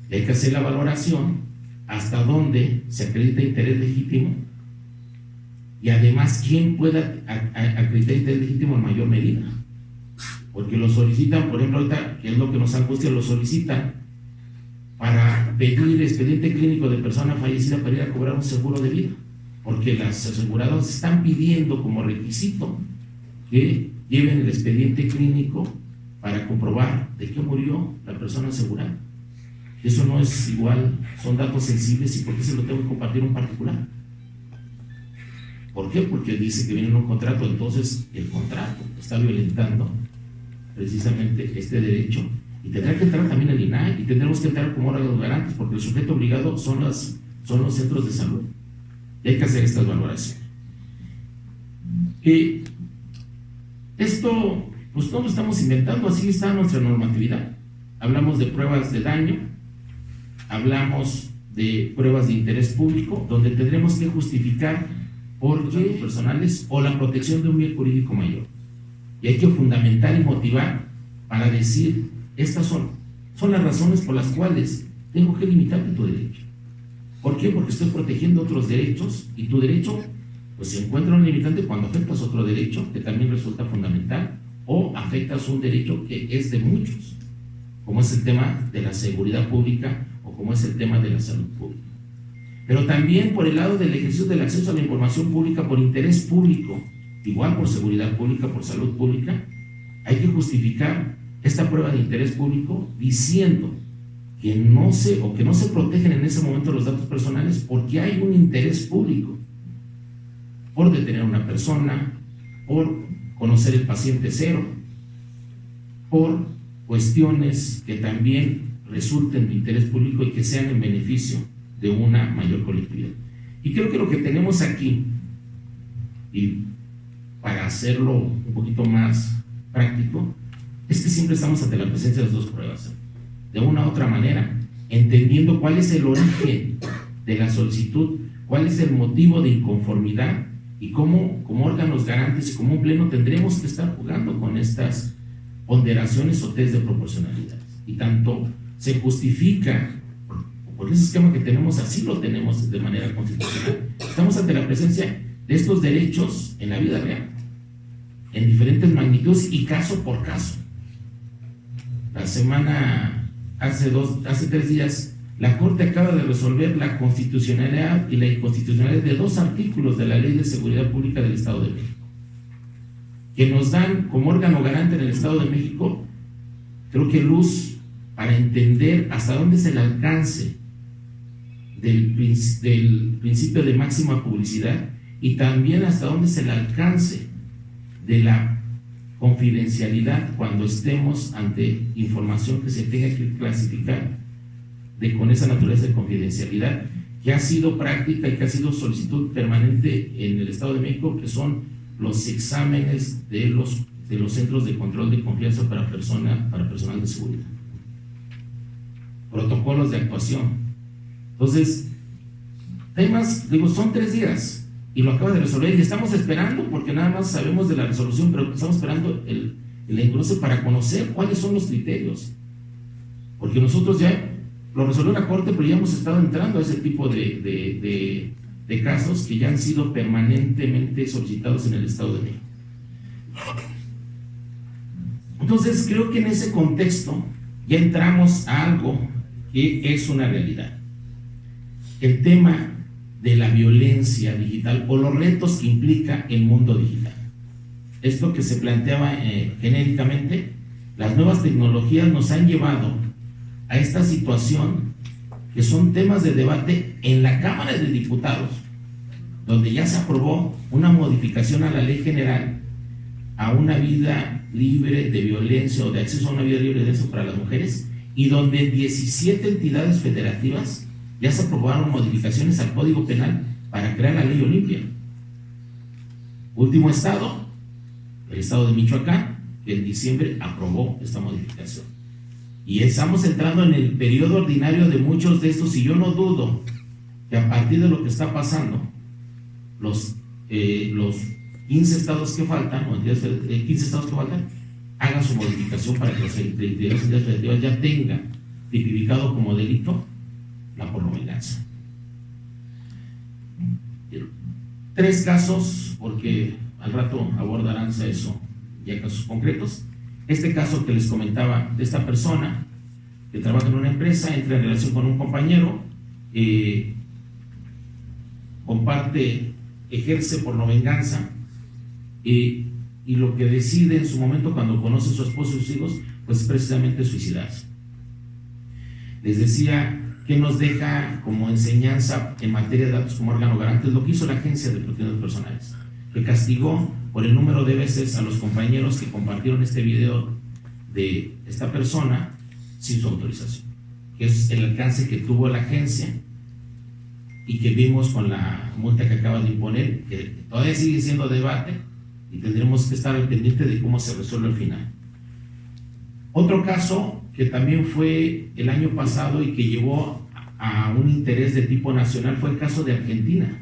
Y hay que hacer la valoración hasta dónde se acredita interés legítimo y además quién pueda acreditar interés legítimo en mayor medida. Porque lo solicitan, por ejemplo, ahorita, que es lo que nos angustia, lo solicitan para pedir expediente clínico de persona fallecida para ir a cobrar un seguro de vida, porque las aseguradoras están pidiendo como requisito que lleven el expediente clínico para comprobar de qué murió la persona asegurada. Eso no es igual, son datos sensibles. ¿Y por qué se lo tengo que compartir a un particular? ¿Por qué? Porque dice que viene en un contrato, entonces el contrato está violentando precisamente este derecho, y tendrá que entrar también el INAH, y tendremos que entrar como órganos garantes, porque el sujeto obligado son los centros de salud, y hay que hacer estas valoraciones. Esto pues no lo estamos inventando, así está nuestra normatividad. Hablamos de pruebas de daño, hablamos de pruebas de interés público, donde tendremos que justificar por qué personales o la protección de un bien jurídico mayor. Y hay que fundamentar y motivar para decir, estas son las razones por las cuales tengo que limitarte tu derecho. ¿Por qué? Porque estoy protegiendo otros derechos y tu derecho pues se encuentra un limitante cuando afectas otro derecho que también resulta fundamental o afectas un derecho que es de muchos, como es el tema de la seguridad pública o como es el tema de la salud pública. Pero también por el lado del ejercicio del acceso a la información pública por interés público, igual por seguridad pública, por salud pública, hay que justificar esta prueba de interés público diciendo que no se protegen en ese momento los datos personales porque hay un interés público por detener a una persona, por conocer el paciente cero, por cuestiones que también resulten de interés público y que sean en beneficio de una mayor colectividad. Y creo que lo que tenemos aquí, y para hacerlo un poquito más práctico, es que siempre estamos ante la presencia de las dos pruebas, de una u otra manera, entendiendo cuál es el origen de la solicitud, cuál es el motivo de inconformidad y cómo, como órganos garantes y como un pleno, tendremos que estar jugando con estas ponderaciones o test de proporcionalidad. Y tanto se justifica, por ese esquema que tenemos, así lo tenemos de manera constitucional. Estamos ante la presencia de estos derechos en la vida real, en diferentes magnitudes y caso por caso. Hace 3 días, la Corte acaba de resolver la constitucionalidad y la inconstitucionalidad de 2 artículos de la Ley de Seguridad Pública del Estado de México, que nos dan como órgano garante en el Estado de México, creo que luz para entender hasta dónde es el alcance del principio de máxima publicidad y también hasta dónde es el alcance de la confidencialidad cuando estemos ante información que se tenga que clasificar con esa naturaleza de confidencialidad que ha sido práctica y que ha sido solicitud permanente en el Estado de México, que son los exámenes de los centros de control de confianza para personal de seguridad, protocolos de actuación. Entonces, temas, son 3 días y lo acaba de resolver y estamos esperando, porque nada más sabemos de la resolución, pero estamos esperando el engrose para conocer cuáles son los criterios, porque nosotros ya lo resolvió la Corte, pero ya hemos estado entrando a ese tipo de casos que ya han sido permanentemente solicitados en el Estado de México. Entonces, creo que en ese contexto ya entramos a algo que es una realidad. El tema de la violencia digital o los retos que implica el mundo digital. Esto que se planteaba genéricamente, las nuevas tecnologías nos han llevado a esta situación que son temas de debate en la Cámara de Diputados, donde ya se aprobó una modificación a la Ley General a una vida libre de violencia o de acceso a una vida libre de violencia para las mujeres, y donde 17 entidades federativas ya se aprobaron modificaciones al Código Penal para crear la Ley Olimpia. Último estado, el estado de Michoacán, que en diciembre aprobó esta modificación. Y estamos entrando en el periodo ordinario de muchos de estos, y yo no dudo que a partir de lo que está pasando, los 15 estados que faltan, o 15 estados que faltan, hagan su modificación para que las entidades federativas ya tengan tipificado como delito la pornovenganza. 3 casos, porque al rato abordarán eso, ya casos concretos. Este caso que les comentaba de esta persona que trabaja en una empresa, entra en relación con un compañero, ejerce pornovenganza, y lo que decide en su momento cuando conoce a su esposo y sus hijos, pues es precisamente suicidarse. Les decía que nos deja como enseñanza en materia de datos como órgano garante lo que hizo la Agencia de Protección de Datos Personales, que castigó por el número de veces a los compañeros que compartieron este video de esta persona sin su autorización, que es el alcance que tuvo la agencia y que vimos con la multa que acaba de imponer, que todavía sigue siendo debate y tendremos que estar al pendiente de cómo se resuelve al final. Otro caso que también fue el año pasado y que llevó a un interés de tipo nacional fue el caso de Argentina.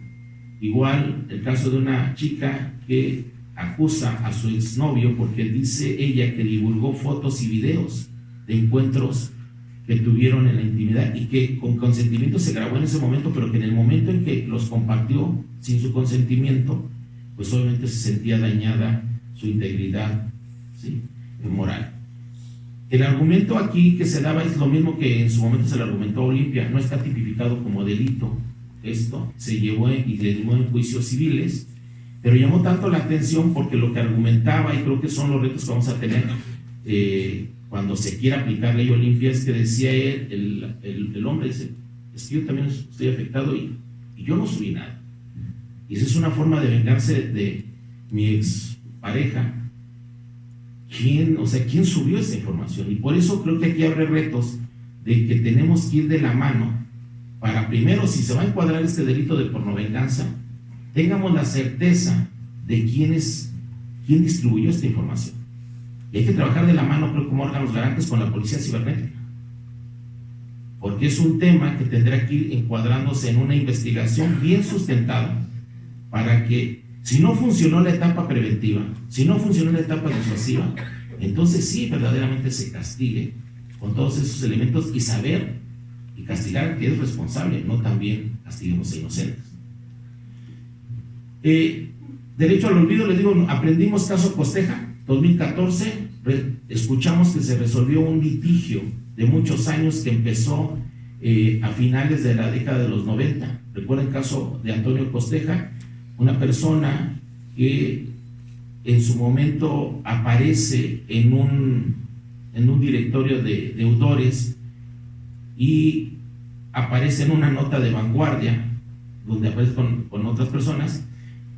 Igual el caso de una chica que acusa a su exnovio porque dice ella que divulgó fotos y videos de encuentros que tuvieron en la intimidad y que con consentimiento se grabó en ese momento, pero que en el momento en que los compartió sin su consentimiento, pues obviamente se sentía dañada su integridad, ¿sí?, moral. El argumento aquí que se daba es lo mismo que en su momento se le argumentó a Olimpia, no está tipificado como delito. Esto se llevó y le llevó en juicios civiles, pero llamó tanto la atención porque lo que argumentaba, y creo que son los retos que vamos a tener cuando se quiera aplicar ley Olimpia, es que decía él, el hombre dice, es que yo también estoy afectado y yo no subí nada. Y esa es una forma de vengarse de mi ex pareja. ¿Quién subió esa información? Y por eso creo que aquí habrá retos de que tenemos que ir de la mano para, primero, si se va a encuadrar este delito de pornovenganza, tengamos la certeza de quién distribuyó esta información. Y hay que trabajar de la mano, creo, como órganos garantes con la policía cibernética, porque es un tema que tendrá que ir encuadrándose en una investigación bien sustentada para que, si no funcionó la etapa preventiva, si no funcionó la etapa disuasiva, entonces sí, verdaderamente se castigue con todos esos elementos y saber y castigar al que es responsable, no también castiguemos a inocentes. Derecho al olvido, les digo, aprendimos caso Costeja, 2014, escuchamos que se resolvió un litigio de muchos años que empezó a finales de la década de los 90. Recuerden el caso de Antonio Costeja, una persona que en su momento aparece en un directorio de deudores y aparece en una nota de Vanguardia, donde aparece con otras personas,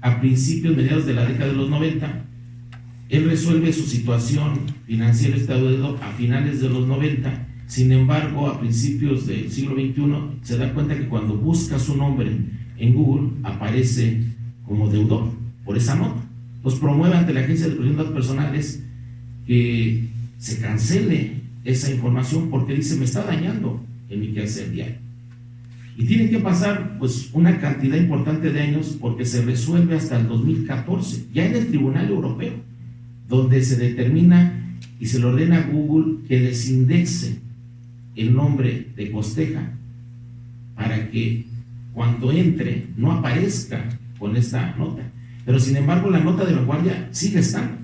a principios, mediados de la década de los 90. Él resuelve su situación financiera, estado de deuda, a finales de los 90. Sin embargo, a principios del siglo XXI, se da cuenta que cuando busca su nombre en Google, aparece como deudor por esa nota. Pues promueve ante la Agencia de Protección de Datos Personales que se cancele esa información porque dice, me está dañando en mi quehacer diario. Y tiene que pasar pues una cantidad importante de años porque se resuelve hasta el 2014, ya en el Tribunal Europeo, donde se determina y se le ordena a Google que desindexe el nombre de Costeja para que cuando entre no aparezca con esta nota. Pero sin embargo la nota de Vanguardia sigue estando.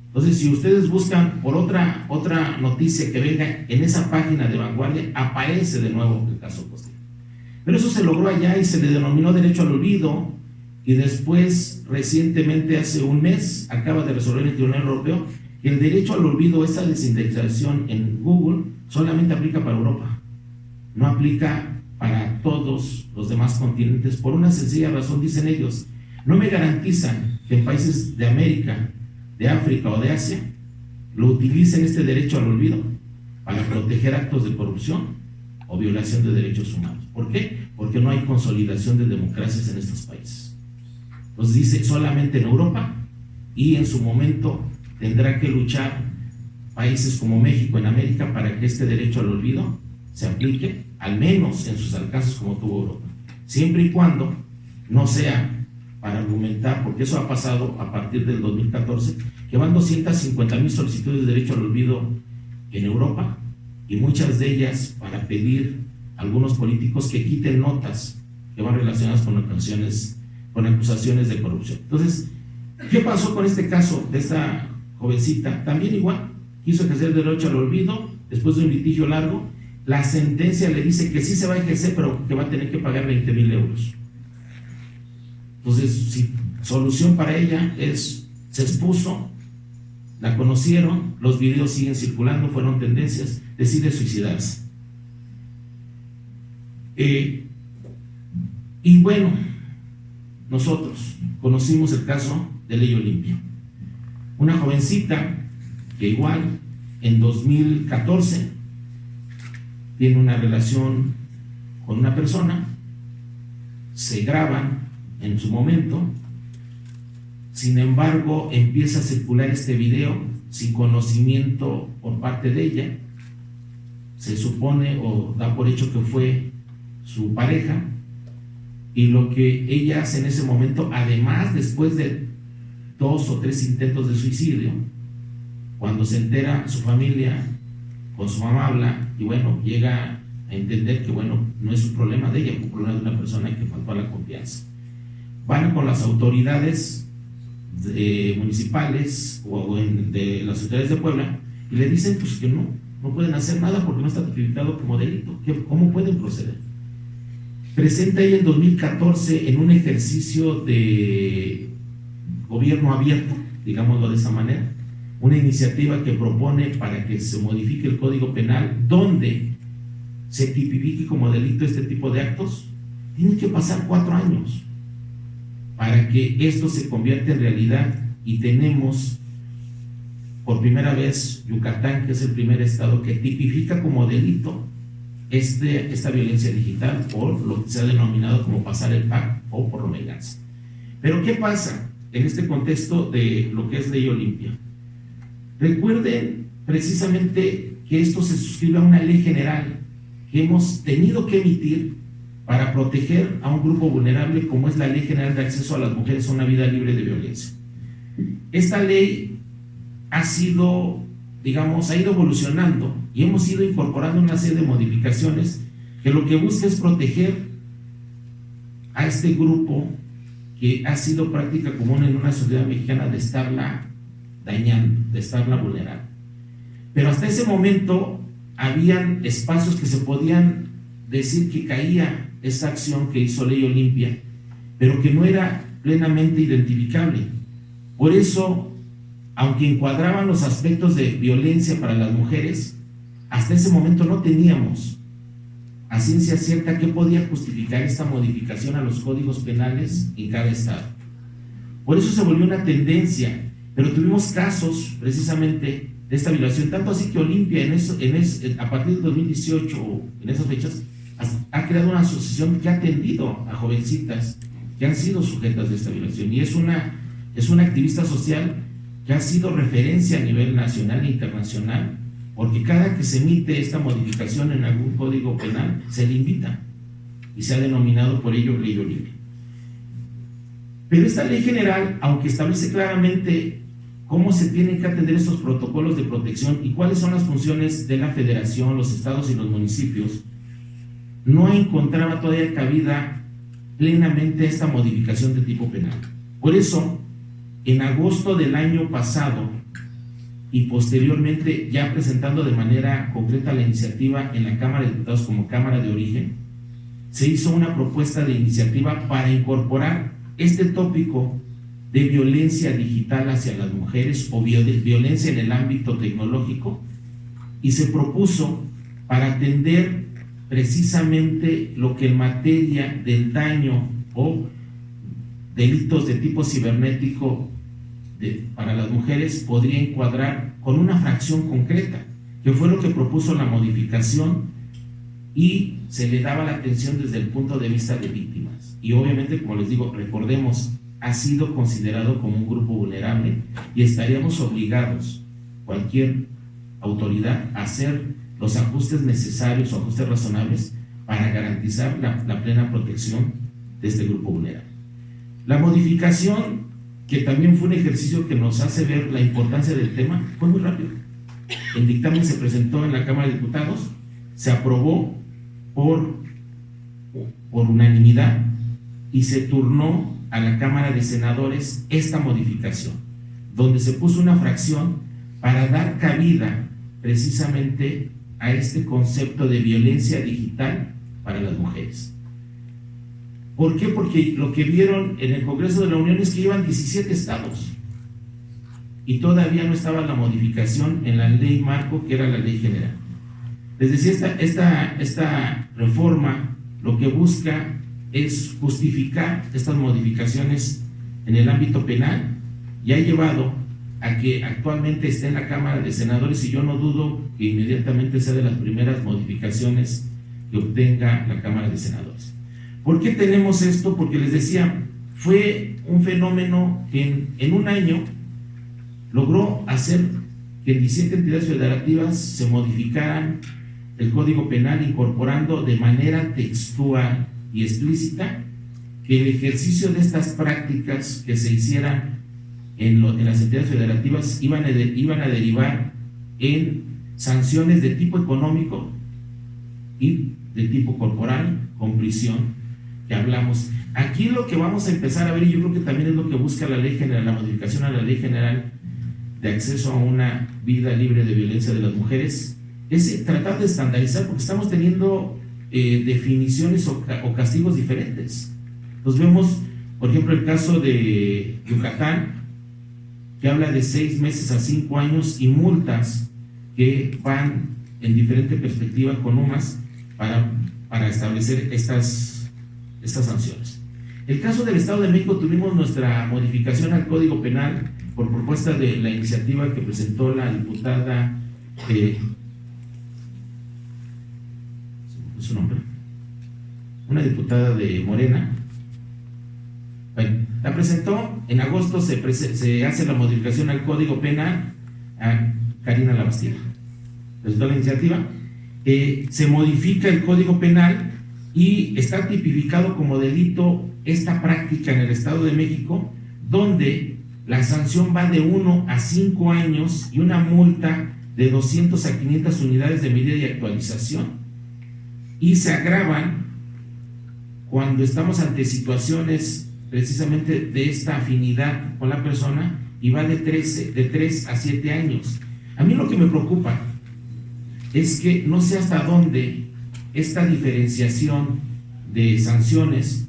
Entonces, si ustedes buscan por otra noticia que venga en esa página de Vanguardia, aparece de nuevo el caso Costeja. Pero eso se logró allá y se le denominó derecho al olvido, y después, recientemente, hace un mes, acaba de resolver el Tribunal Europeo que el derecho al olvido, esa desindexación en Google, solamente aplica para Europa, no aplica para todos los demás continentes, por una sencilla razón. Dicen ellos, no me garantizan que en países de América, de África o de Asia lo utilicen este derecho al olvido para proteger actos de corrupción o violación de derechos humanos. ¿Por qué? Porque no hay consolidación de democracias en estos países. Nos dice solamente en Europa, y en su momento tendrá que luchar países como México en América para que este derecho al olvido se aplique, al menos en sus alcances como tuvo Europa, siempre y cuando no sea para argumentar, porque eso ha pasado a partir del 2014, que van 250,000 solicitudes de derecho al olvido en Europa, y muchas de ellas para pedir a algunos políticos que quiten notas que van relacionadas con acusaciones de corrupción. Entonces, ¿qué pasó con este caso de esta jovencita? También igual, quiso ejercer derecho al olvido después de un litigio largo. La sentencia le dice que sí se va a ejercer, pero que va a tener que pagar 20,000 euros. Entonces, si solución para ella es, se expuso, la conocieron, los videos siguen circulando, fueron tendencias, decide suicidarse. Y bueno, nosotros conocimos el caso de Ley Olimpia, una jovencita que igual en 2014 tiene una relación con una persona, se graban en su momento, sin embargo, empieza a circular este video sin conocimiento por parte de ella. Se supone o da por hecho que fue su pareja, y lo que ella hace en ese momento, además, después de 2 o 3 intentos de suicidio, cuando se entera su familia, con su mamá habla, y bueno, llega a entender que bueno, no es un problema de ella, es un problema de una persona que faltó a la confianza. Van con las autoridades municipales o de las autoridades de Puebla y le dicen pues que no pueden hacer nada porque no está tipificado como delito. ¿Cómo pueden proceder? Presenta ella en 2014 en un ejercicio de gobierno abierto, digámoslo de esa manera, una iniciativa que propone para que se modifique el Código Penal donde se tipifique como delito este tipo de actos. Tienen que pasar 4 años para que esto se convierta en realidad, y tenemos por primera vez Yucatán, que es el primer estado que tipifica como delito esta violencia digital, por lo que se ha denominado como pasar el PAC o por venganza. Pero ¿qué pasa en este contexto de lo que es Ley Olimpia? Recuerden precisamente que esto se suscribe a una ley general que hemos tenido que emitir para proteger a un grupo vulnerable, como es la Ley General de Acceso a las Mujeres a una Vida Libre de Violencia. Esta ley ha sido, digamos, ha ido evolucionando y hemos ido incorporando una serie de modificaciones que lo que busca es proteger a este grupo que ha sido práctica común en una sociedad mexicana de estarla dañando, de estarla vulnerando. Pero hasta ese momento habían espacios que se podían decir que caía esa acción que hizo Ley Olimpia, pero que no era plenamente identificable. Por eso, aunque encuadraban los aspectos de violencia para las mujeres, hasta ese momento no teníamos a ciencia cierta qué podía justificar esta modificación a los códigos penales en cada estado. Por eso se volvió una tendencia, pero tuvimos casos precisamente de esta violación, tanto así que Olimpia a partir de 2018, en esas fechas, ha creado una asociación que ha atendido a jovencitas que han sido sujetas de esta violación, y es una activista social que ha sido referencia a nivel nacional e internacional, porque cada que se emite esta modificación en algún código penal se le invita y se ha denominado por ello Ley Olimpia. Pero esta ley general, aunque establece claramente cómo se tienen que atender estos protocolos de protección y cuáles son las funciones de la federación, los estados y los municipios, no encontraba todavía cabida plenamente esta modificación de tipo penal. Por eso, en agosto del año pasado y posteriormente ya presentando de manera concreta la iniciativa en la Cámara de Diputados como Cámara de Origen, se hizo una propuesta de iniciativa para incorporar este tópico de violencia digital hacia las mujeres o violencia en el ámbito tecnológico, y se propuso para atender precisamente lo que en materia del daño o delitos de tipo cibernético para las mujeres podría encuadrar con una fracción concreta, que fue lo que propuso la modificación, y se le daba la atención desde el punto de vista de víctimas. Y obviamente, como les digo, recordemos, ha sido considerado como un grupo vulnerable y estaríamos obligados, cualquier autoridad, a hacer los ajustes necesarios o ajustes razonables para garantizar la plena protección de este grupo vulnerable. La modificación, que también fue un ejercicio que nos hace ver la importancia del tema, fue muy rápido. El dictamen se presentó en la Cámara de Diputados, se aprobó por unanimidad y se turnó a la Cámara de Senadores esta modificación, donde se puso una fracción para dar cabida precisamente a este concepto de violencia digital para las mujeres. ¿Por qué? Porque lo que vieron en el Congreso de la Unión es que iban 17 estados y todavía no estaba la modificación en la ley marco, que era la ley general. Les decía, esta reforma lo que busca es justificar estas modificaciones en el ámbito penal, y ha llevado a que actualmente esté en la Cámara de Senadores, y yo no dudo que inmediatamente sea de las primeras modificaciones que obtenga la Cámara de Senadores. ¿Por qué tenemos esto? Porque les decía, fue un fenómeno que en un año logró hacer que en 17 entidades federativas se modificaran el Código Penal, incorporando de manera textual y explícita que el ejercicio de estas prácticas que se hicieran en las entidades federativas iban a derivar en sanciones de tipo económico y de tipo corporal, con prisión, que hablamos. Aquí lo que vamos a empezar a ver, y yo creo que también es lo que busca la ley general, la modificación a la ley general de acceso a una vida libre de violencia de las mujeres, es tratar de estandarizar, porque estamos teniendo definiciones o castigos diferentes. Nos vemos, por ejemplo, el caso de Yucatán, que habla de 6 meses a 5 años y multas que van en diferente perspectiva con UMAS para establecer estas sanciones. El caso del Estado de México, tuvimos nuestra modificación al Código Penal por propuesta de la iniciativa que presentó la diputada, ¿su nombre? Una diputada de Morena. Bueno, la presentó, en agosto se hace la modificación al Código Penal a Karina Labastida. Presentó la iniciativa, se modifica el Código Penal y está tipificado como delito esta práctica en el Estado de México, donde la sanción va de 1 a 5 años y una multa de 200 a 500 unidades de medida y actualización, y se agravan cuando estamos ante situaciones precisamente de esta afinidad con la persona, y va de 3 a 7 años. A mí lo que me preocupa es que no sé hasta dónde esta diferenciación de sanciones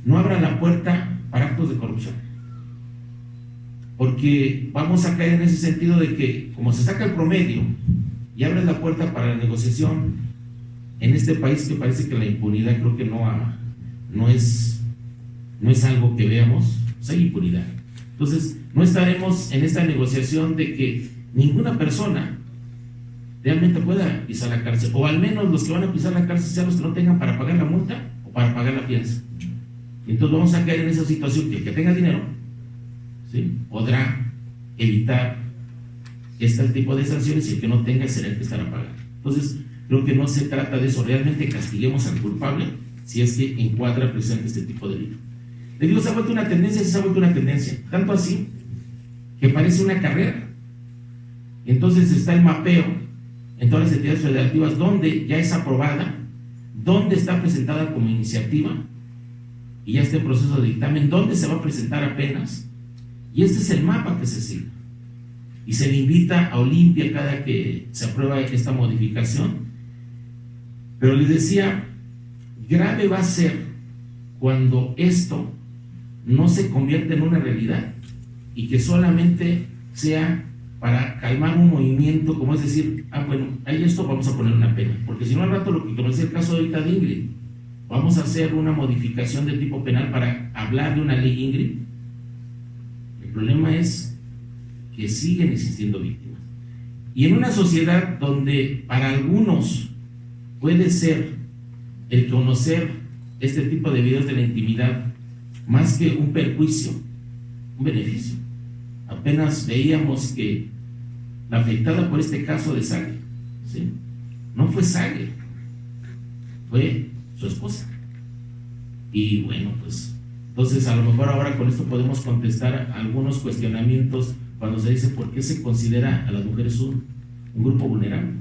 no abra la puerta para actos de corrupción, porque vamos a caer en ese sentido de que, como se saca el promedio y abre la puerta para la negociación en este país, que parece que la impunidad creo que no es algo que veamos, pues hay impunidad. Entonces no estaremos en esta negociación de que ninguna persona realmente pueda pisar la cárcel, o al menos los que van a pisar la cárcel sean los que no tengan para pagar la multa o para pagar la fianza. Entonces vamos a caer en esa situación que el que tenga dinero, ¿sí?, podrá evitar este tipo de sanciones, y el que no tenga será el que estará pagando. Entonces creo que no se trata de eso, realmente castiguemos al culpable si es que encuadra precisamente este tipo de delito. Le digo, se ha vuelto una tendencia, se ha vuelto una tendencia, tanto así que parece una carrera. Entonces está el mapeo en todas las entidades federativas donde ya es aprobada, donde está presentada como iniciativa y ya está en proceso de dictamen, donde se va a presentar apenas, y este es el mapa que se sigue. Y se le invita a Olimpia cada que se aprueba esta modificación. Pero les decía, grave va a ser cuando esto no se convierta en una realidad y que solamente sea para calmar un movimiento, como es decir, bueno, hay esto, vamos a poner una pena, porque si no al rato, lo que conocí el caso de ahorita de Ingrid, vamos a hacer una modificación de tipo penal para hablar de una ley Ingrid. El problema es que siguen existiendo víctimas, y en una sociedad donde para algunos puede ser el conocer este tipo de videos de la intimidad más que un perjuicio, un beneficio. Apenas veíamos que la afectada por este caso de Sage, ¿sí?, no fue Sage, fue su esposa. Y bueno, pues entonces a lo mejor ahora con esto podemos contestar algunos cuestionamientos cuando se dice por qué se considera a las mujeres un grupo vulnerable.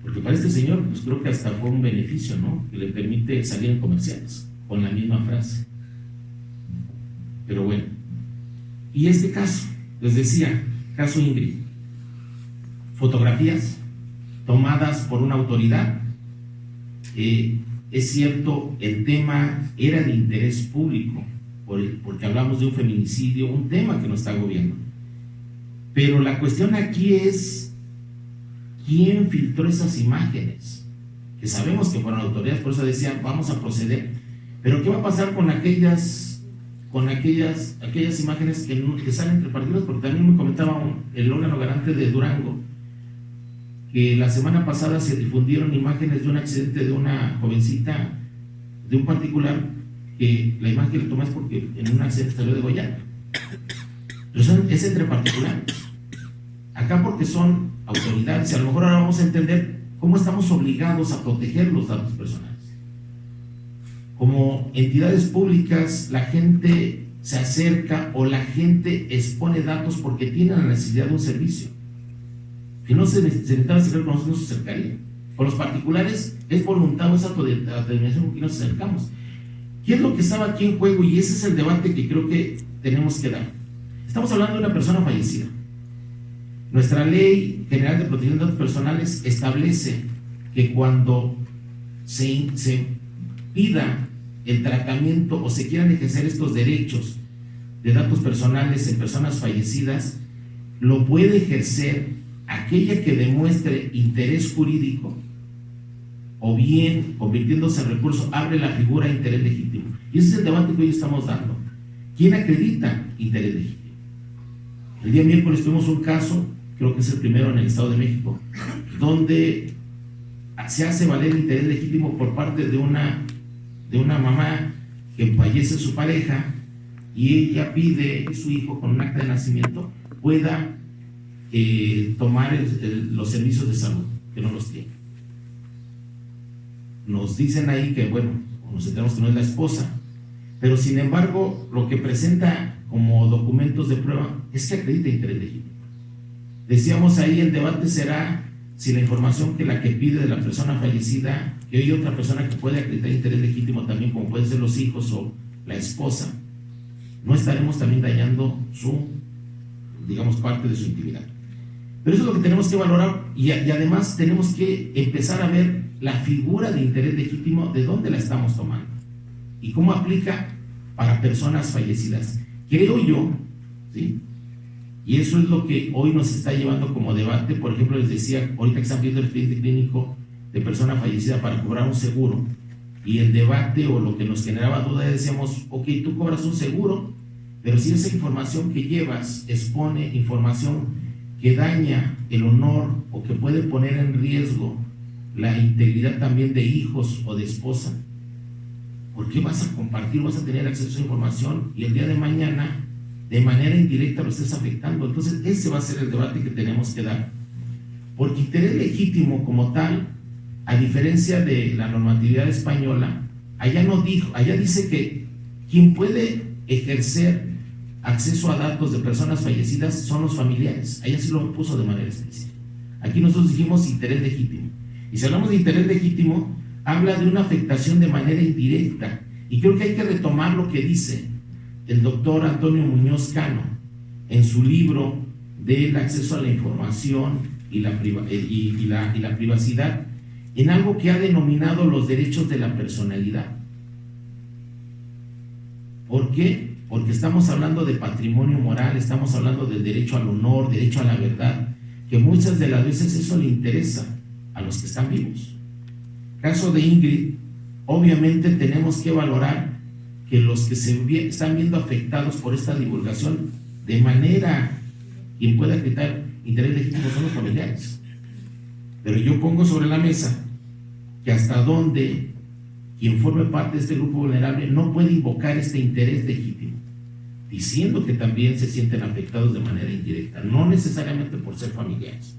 Porque para este señor, pues creo que hasta fue un beneficio, ¿no?, que le permite salir en comerciales con la misma frase. Pero bueno, y este caso, les decía, caso Ingrid, fotografías tomadas por una autoridad. Es cierto, el tema era de interés público, porque hablamos de un feminicidio, un tema que nos está agobiando. Pero la cuestión aquí es quién filtró esas imágenes, que sabemos que fueron autoridades, por eso decían vamos a proceder. Pero ¿qué va a pasar con aquellas imágenes que salen entre partidos? Porque también me comentaba el órgano garante de Durango que la semana pasada se difundieron imágenes de un accidente de una jovencita, de un particular, que la imagen que le tomé es porque en un accidente salió degollado. Pero es entre particulares. Acá porque son autoridades, y a lo mejor ahora vamos a entender cómo estamos obligados a proteger los datos personales. Como entidades públicas, la gente se acerca o la gente expone datos porque tiene la necesidad de un servicio. Si no se necesitaba acercar con nosotros, no se acercaría. Con los particulares es voluntad o es autodeterminación con que nos acercamos. ¿Qué es lo que estaba aquí en juego? Y ese es el debate que creo que tenemos que dar. Estamos hablando de una persona fallecida. Nuestra Ley General de Protección de Datos Personales establece que cuando se pida el tratamiento o se quieran ejercer estos derechos de datos personales en personas fallecidas, lo puede ejercer aquella que demuestre interés jurídico o bien, convirtiéndose en recurso, abre la figura de interés legítimo. Y ese es el debate que hoy estamos dando. ¿Quién acredita interés legítimo? El día miércoles tuvimos un caso, creo que es el primero en el Estado de México, donde se hace valer interés legítimo por parte de una mamá que fallece su pareja y ella pide que su hijo con un acta de nacimiento pueda tomar los servicios de salud, que no los tiene. Nos dicen ahí que, bueno, nos enteramos que no es la esposa, pero sin embargo lo que presenta como documentos de prueba es que acredita interés legítimo. Decíamos ahí, el debate será si la información que la que pide de la persona fallecida, que hay otra persona que puede acreditar interés legítimo también, como pueden ser los hijos o la esposa, no estaremos también dañando su, digamos, parte de su intimidad. Pero eso es lo que tenemos que valorar y además tenemos que empezar a ver la figura de interés legítimo, de dónde la estamos tomando y cómo aplica para personas fallecidas. Creo yo, ¿sí? Y eso es lo que hoy nos está llevando como debate. Por ejemplo, les decía, ahorita que están viendo el expediente clínico de persona fallecida para cobrar un seguro, y el debate o lo que nos generaba duda, decíamos, ok, tú cobras un seguro, pero si esa información que llevas expone información que daña el honor o que puede poner en riesgo la integridad también de hijos o de esposa, ¿por qué vas a compartir, vas a tener acceso a esa información y el día de mañana de manera indirecta lo estés afectando? Entonces ese va a ser el debate que tenemos que dar, porque interés legítimo como tal, a diferencia de la normatividad española, allá dice que quien puede ejercer acceso a datos de personas fallecidas son los familiares. Allá sí lo puso de manera explícita. Aquí nosotros dijimos interés legítimo, y si hablamos de interés legítimo, habla de una afectación de manera indirecta, y creo que hay que retomar lo que dice el doctor Antonio Muñoz Cano en su libro del acceso a la información y la privacidad, en algo que ha denominado los derechos de la personalidad. ¿Por qué? Porque estamos hablando de patrimonio moral, estamos hablando del derecho al honor, derecho a la verdad, que muchas de las veces eso le interesa a los que están vivos. Caso de Ingrid, obviamente tenemos que valorar que los que se están viendo afectados por esta divulgación de manera, quien pueda acreditar interés legítimo son los familiares. Pero yo pongo sobre la mesa que hasta donde quien forme parte de este grupo vulnerable no puede invocar este interés legítimo, diciendo que también se sienten afectados de manera indirecta, no necesariamente por ser familiares.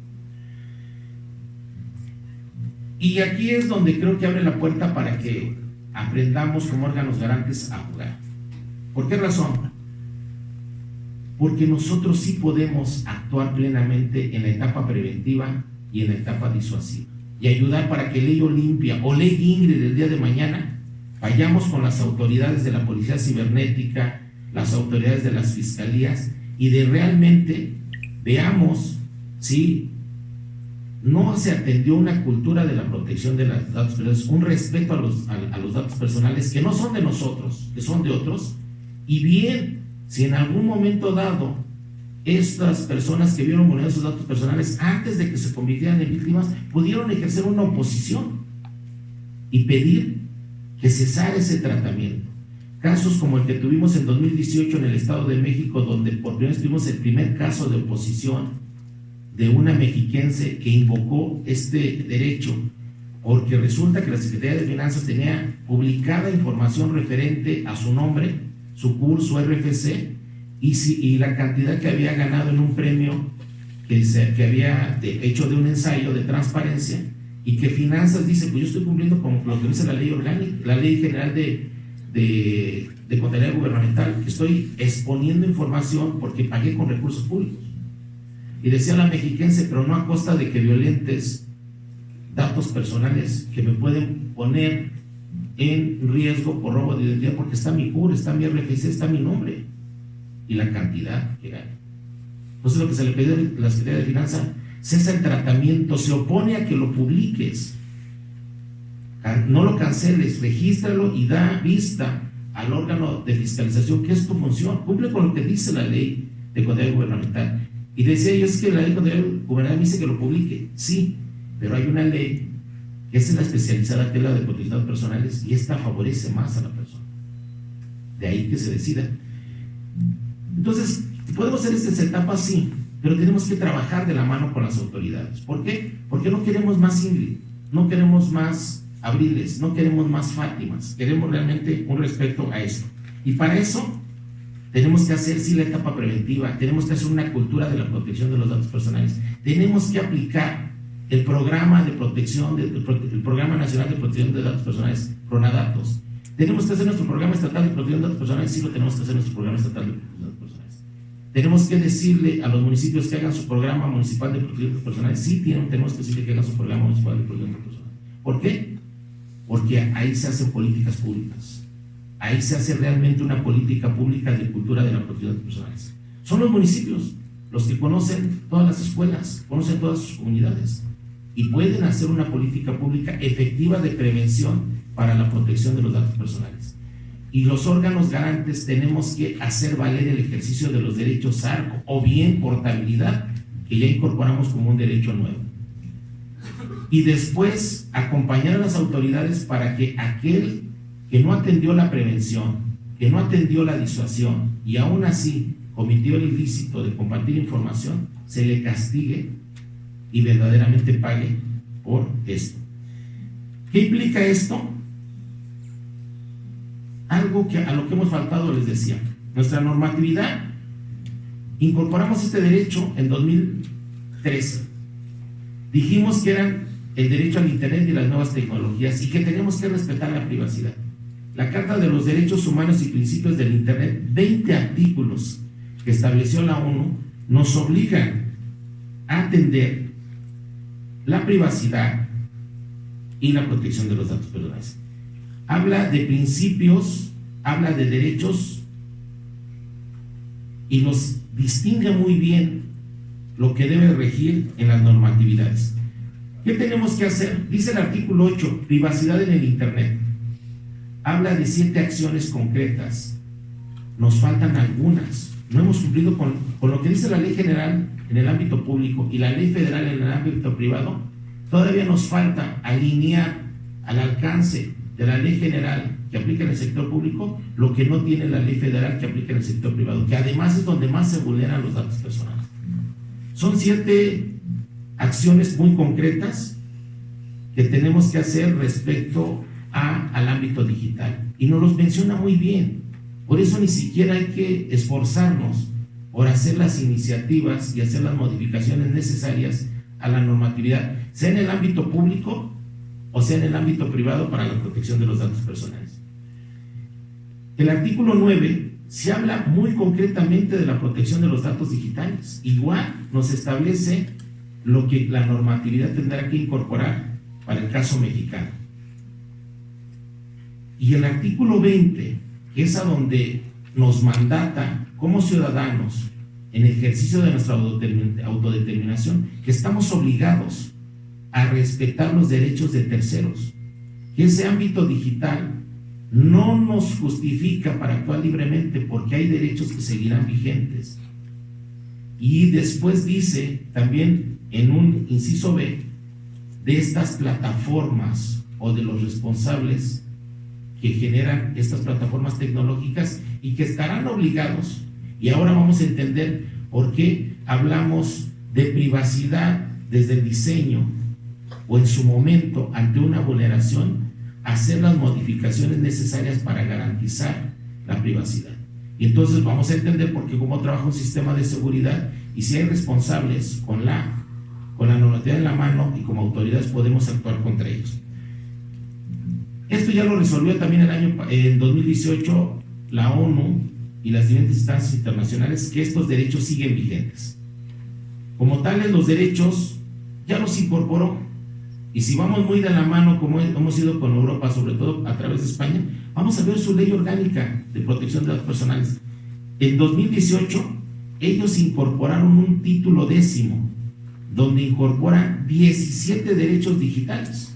Y aquí es donde creo que abre la puerta para que aprendamos como órganos garantes a jugar. ¿Por qué razón? Porque nosotros sí podemos actuar plenamente en la etapa preventiva y en la etapa disuasiva y ayudar para que Ley Olimpia o Ley Ingrid el día de mañana vayamos con las autoridades de la Policía Cibernética, las autoridades de las fiscalías, y de realmente veamos si no se atendió una cultura de la protección de los datos personales, un respeto a los datos personales que no son de nosotros, que son de otros, y bien, si en algún momento dado estas personas que vieron vulnerados sus datos personales antes de que se convirtieran en víctimas pudieron ejercer una oposición y pedir que cesara ese tratamiento. Casos como el que tuvimos en 2018 en el Estado de México, donde por primera vez tuvimos el primer caso de oposición de una mexiquense que invocó este derecho porque resulta que la Secretaría de Finanzas tenía publicada información referente a su nombre, su CUR, su RFC, y la cantidad que había ganado en un premio que había hecho de un ensayo de transparencia, y que Finanzas dice, pues yo estoy cumpliendo con lo que dice la ley orgánica, la ley general de contabilidad gubernamental, que estoy exponiendo información porque pagué con recursos públicos. Y decía la mexiquense, pero no a costa de que violentes datos personales que me pueden poner en riesgo por robo de identidad, porque está mi CUR, está mi RFC, está mi nombre y la cantidad que gana. Entonces lo que se le pidió a la Secretaría de Finanzas, cesa el tratamiento, se opone a que lo publiques, no lo canceles, regístralo y da vista al órgano de fiscalización, que es tu función, cumple con lo que dice la ley de contabilidad gubernamental. Y decía yo, es que la ley de contabilidad gubernamental dice que lo publique, sí, pero hay una ley que es la especializada, que es la de protección de datos personales, y esta favorece más a la persona. De ahí que se decida. Entonces, podemos hacer estas etapas, sí, pero tenemos que trabajar de la mano con las autoridades. ¿Por qué? Porque no queremos más Ingrid, no queremos más Abriles, no queremos más Fátimas, queremos realmente un respeto a esto. Y para eso tenemos que hacer, sí, la etapa preventiva, tenemos que hacer una cultura de la protección de los datos personales, tenemos que aplicar el programa de protección, el Programa Nacional de Protección de Datos Personales, PRONADATOS. Tenemos que hacer nuestro programa estatal de protección de datos personales, sí lo tenemos que hacer nuestro programa estatal de protección de datos personales. Tenemos que decirle a los municipios que hagan su programa municipal de protección de datos personales, sí tenemos que decirle que hagan su programa municipal de protección de datos personales. ¿Por qué? Porque ahí se hacen políticas públicas, ahí se hace realmente una política pública de cultura de la protección de datos personales. Son los municipios los que conocen todas las escuelas, conocen todas sus comunidades y pueden hacer una política pública efectiva de prevención para la protección de los datos personales. Y los órganos garantes tenemos que hacer valer el ejercicio de los derechos ARCO o bien portabilidad, que ya incorporamos como un derecho nuevo. Y después acompañar a las autoridades para que aquel que no atendió la prevención, que no atendió la disuasión y aún así cometió el ilícito de compartir información, se le castigue y verdaderamente pague por esto. ¿Qué implica esto? Algo que a lo que hemos faltado, les decía, nuestra normatividad, incorporamos este derecho en 2013. Dijimos que eran el derecho al Internet y las nuevas tecnologías y que tenemos que respetar la privacidad. La Carta de los Derechos Humanos y Principios del Internet, 20 artículos que estableció la ONU, nos obligan a atender la privacidad y la protección de los datos personales. Habla de principios, habla de derechos y nos distingue muy bien lo que debe regir en las normatividades. ¿Qué tenemos que hacer? Dice el artículo 8, privacidad en el Internet. Habla de 7 acciones concretas. Nos faltan algunas. No hemos cumplido con lo que dice la ley general en el ámbito público y la ley federal en el ámbito privado. Todavía nos falta alinear al alcance de la ley general que aplica en el sector público lo que no tiene la ley federal que aplica en el sector privado, que además es donde más se vulneran los datos personales. Son 7 acciones muy concretas que tenemos que hacer respecto al ámbito digital y nos los menciona muy bien. Por eso ni siquiera hay que esforzarnos por hacer las iniciativas y hacer las modificaciones necesarias a la normatividad, sea en el ámbito público o sea en el ámbito privado, para la protección de los datos personales. El artículo 9 se habla muy concretamente de la protección de los datos digitales. Igual nos establece lo que la normatividad tendrá que incorporar para el caso mexicano. Y el artículo 20, que es a donde nos mandata como ciudadanos en ejercicio de nuestra autodeterminación, que estamos obligados a respetar los derechos de terceros, que ese ámbito digital no nos justifica para actuar libremente porque hay derechos que seguirán vigentes. Y después dice también en un inciso B de estas plataformas o de los responsables que generan estas plataformas tecnológicas y que estarán obligados, y ahora vamos a entender por qué hablamos de privacidad desde el diseño o en su momento, ante una vulneración, hacer las modificaciones necesarias para garantizar la privacidad. Y entonces vamos a entender por qué, como trabaja un sistema de seguridad, y si hay responsables con la normatividad en la mano y como autoridades podemos actuar contra ellos. Esto ya lo resolvió también en 2018 la ONU y las diferentes instancias internacionales, que estos derechos siguen vigentes. Como tales, los derechos ya los incorporó. Y si vamos muy de la mano, como hemos ido con Europa, sobre todo a través de España, vamos a ver su ley orgánica de protección de datos personales. En 2018, ellos incorporaron un título 10, donde incorporan 17 derechos digitales,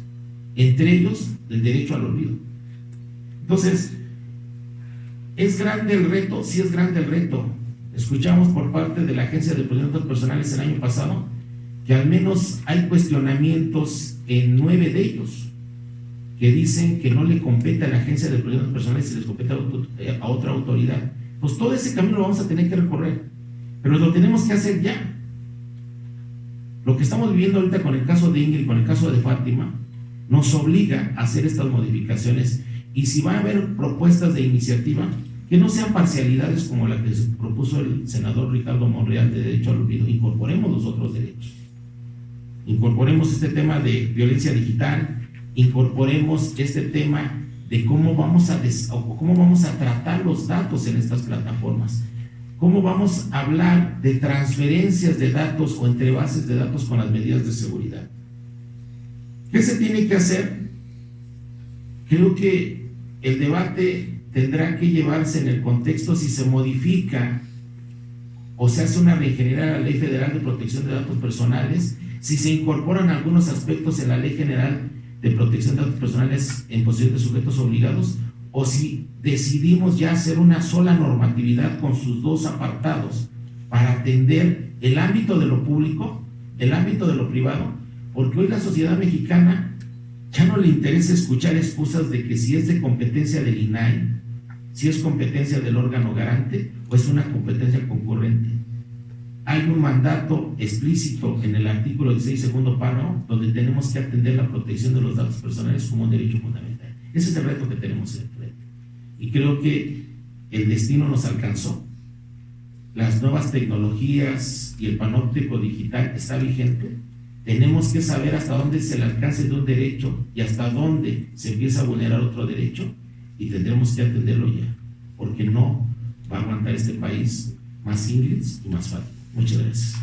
entre ellos el derecho al olvido. Entonces, ¿es grande el reto? Sí, es grande el reto. Escuchamos por parte de la Agencia de Protección de Datos Personales el año pasado que al menos hay cuestionamientos en 9 de ellos que dicen que no le compete a la Agencia de Protección de Datos Personales, se les compete a otra autoridad. Pues todo ese camino lo vamos a tener que recorrer, pero lo tenemos que hacer ya. Lo que estamos viviendo ahorita con el caso de Ingrid, con el caso de Fátima, nos obliga a hacer estas modificaciones, y si va a haber propuestas de iniciativa, que no sean parcialidades como la que se propuso el senador Ricardo Monreal de derecho al olvido. Incorporemos los otros derechos, incorporemos este tema de violencia digital, incorporemos este tema de cómo vamos a tratar los datos en estas plataformas, cómo vamos a hablar de transferencias de datos o entre bases de datos con las medidas de seguridad. ¿Qué se tiene que hacer? Creo que el debate tendrá que llevarse en el contexto si se modifica o se hace una reingeniería a la Ley Federal de Protección de Datos Personales, si se incorporan algunos aspectos en la Ley General de Protección de Datos Personales en posesión de sujetos obligados, o si decidimos ya hacer una sola normatividad con sus dos apartados para atender el ámbito de lo público, el ámbito de lo privado, porque hoy la sociedad mexicana ya no le interesa escuchar excusas de que si es de competencia del INAI, si es competencia del órgano garante o es una competencia concurrente. Hay un mandato explícito en el artículo 16, segundo párrafo, donde tenemos que atender la protección de los datos personales como un derecho fundamental. Ese es el reto que tenemos enfrente. Y creo que el destino nos alcanzó. Las nuevas tecnologías y el panóptico digital está vigente. Tenemos que saber hasta dónde es el alcance de un derecho y hasta dónde se empieza a vulnerar otro derecho, y tendremos que atenderlo ya, porque no va a aguantar este país más Ingrids y más Fátima. Muchas gracias.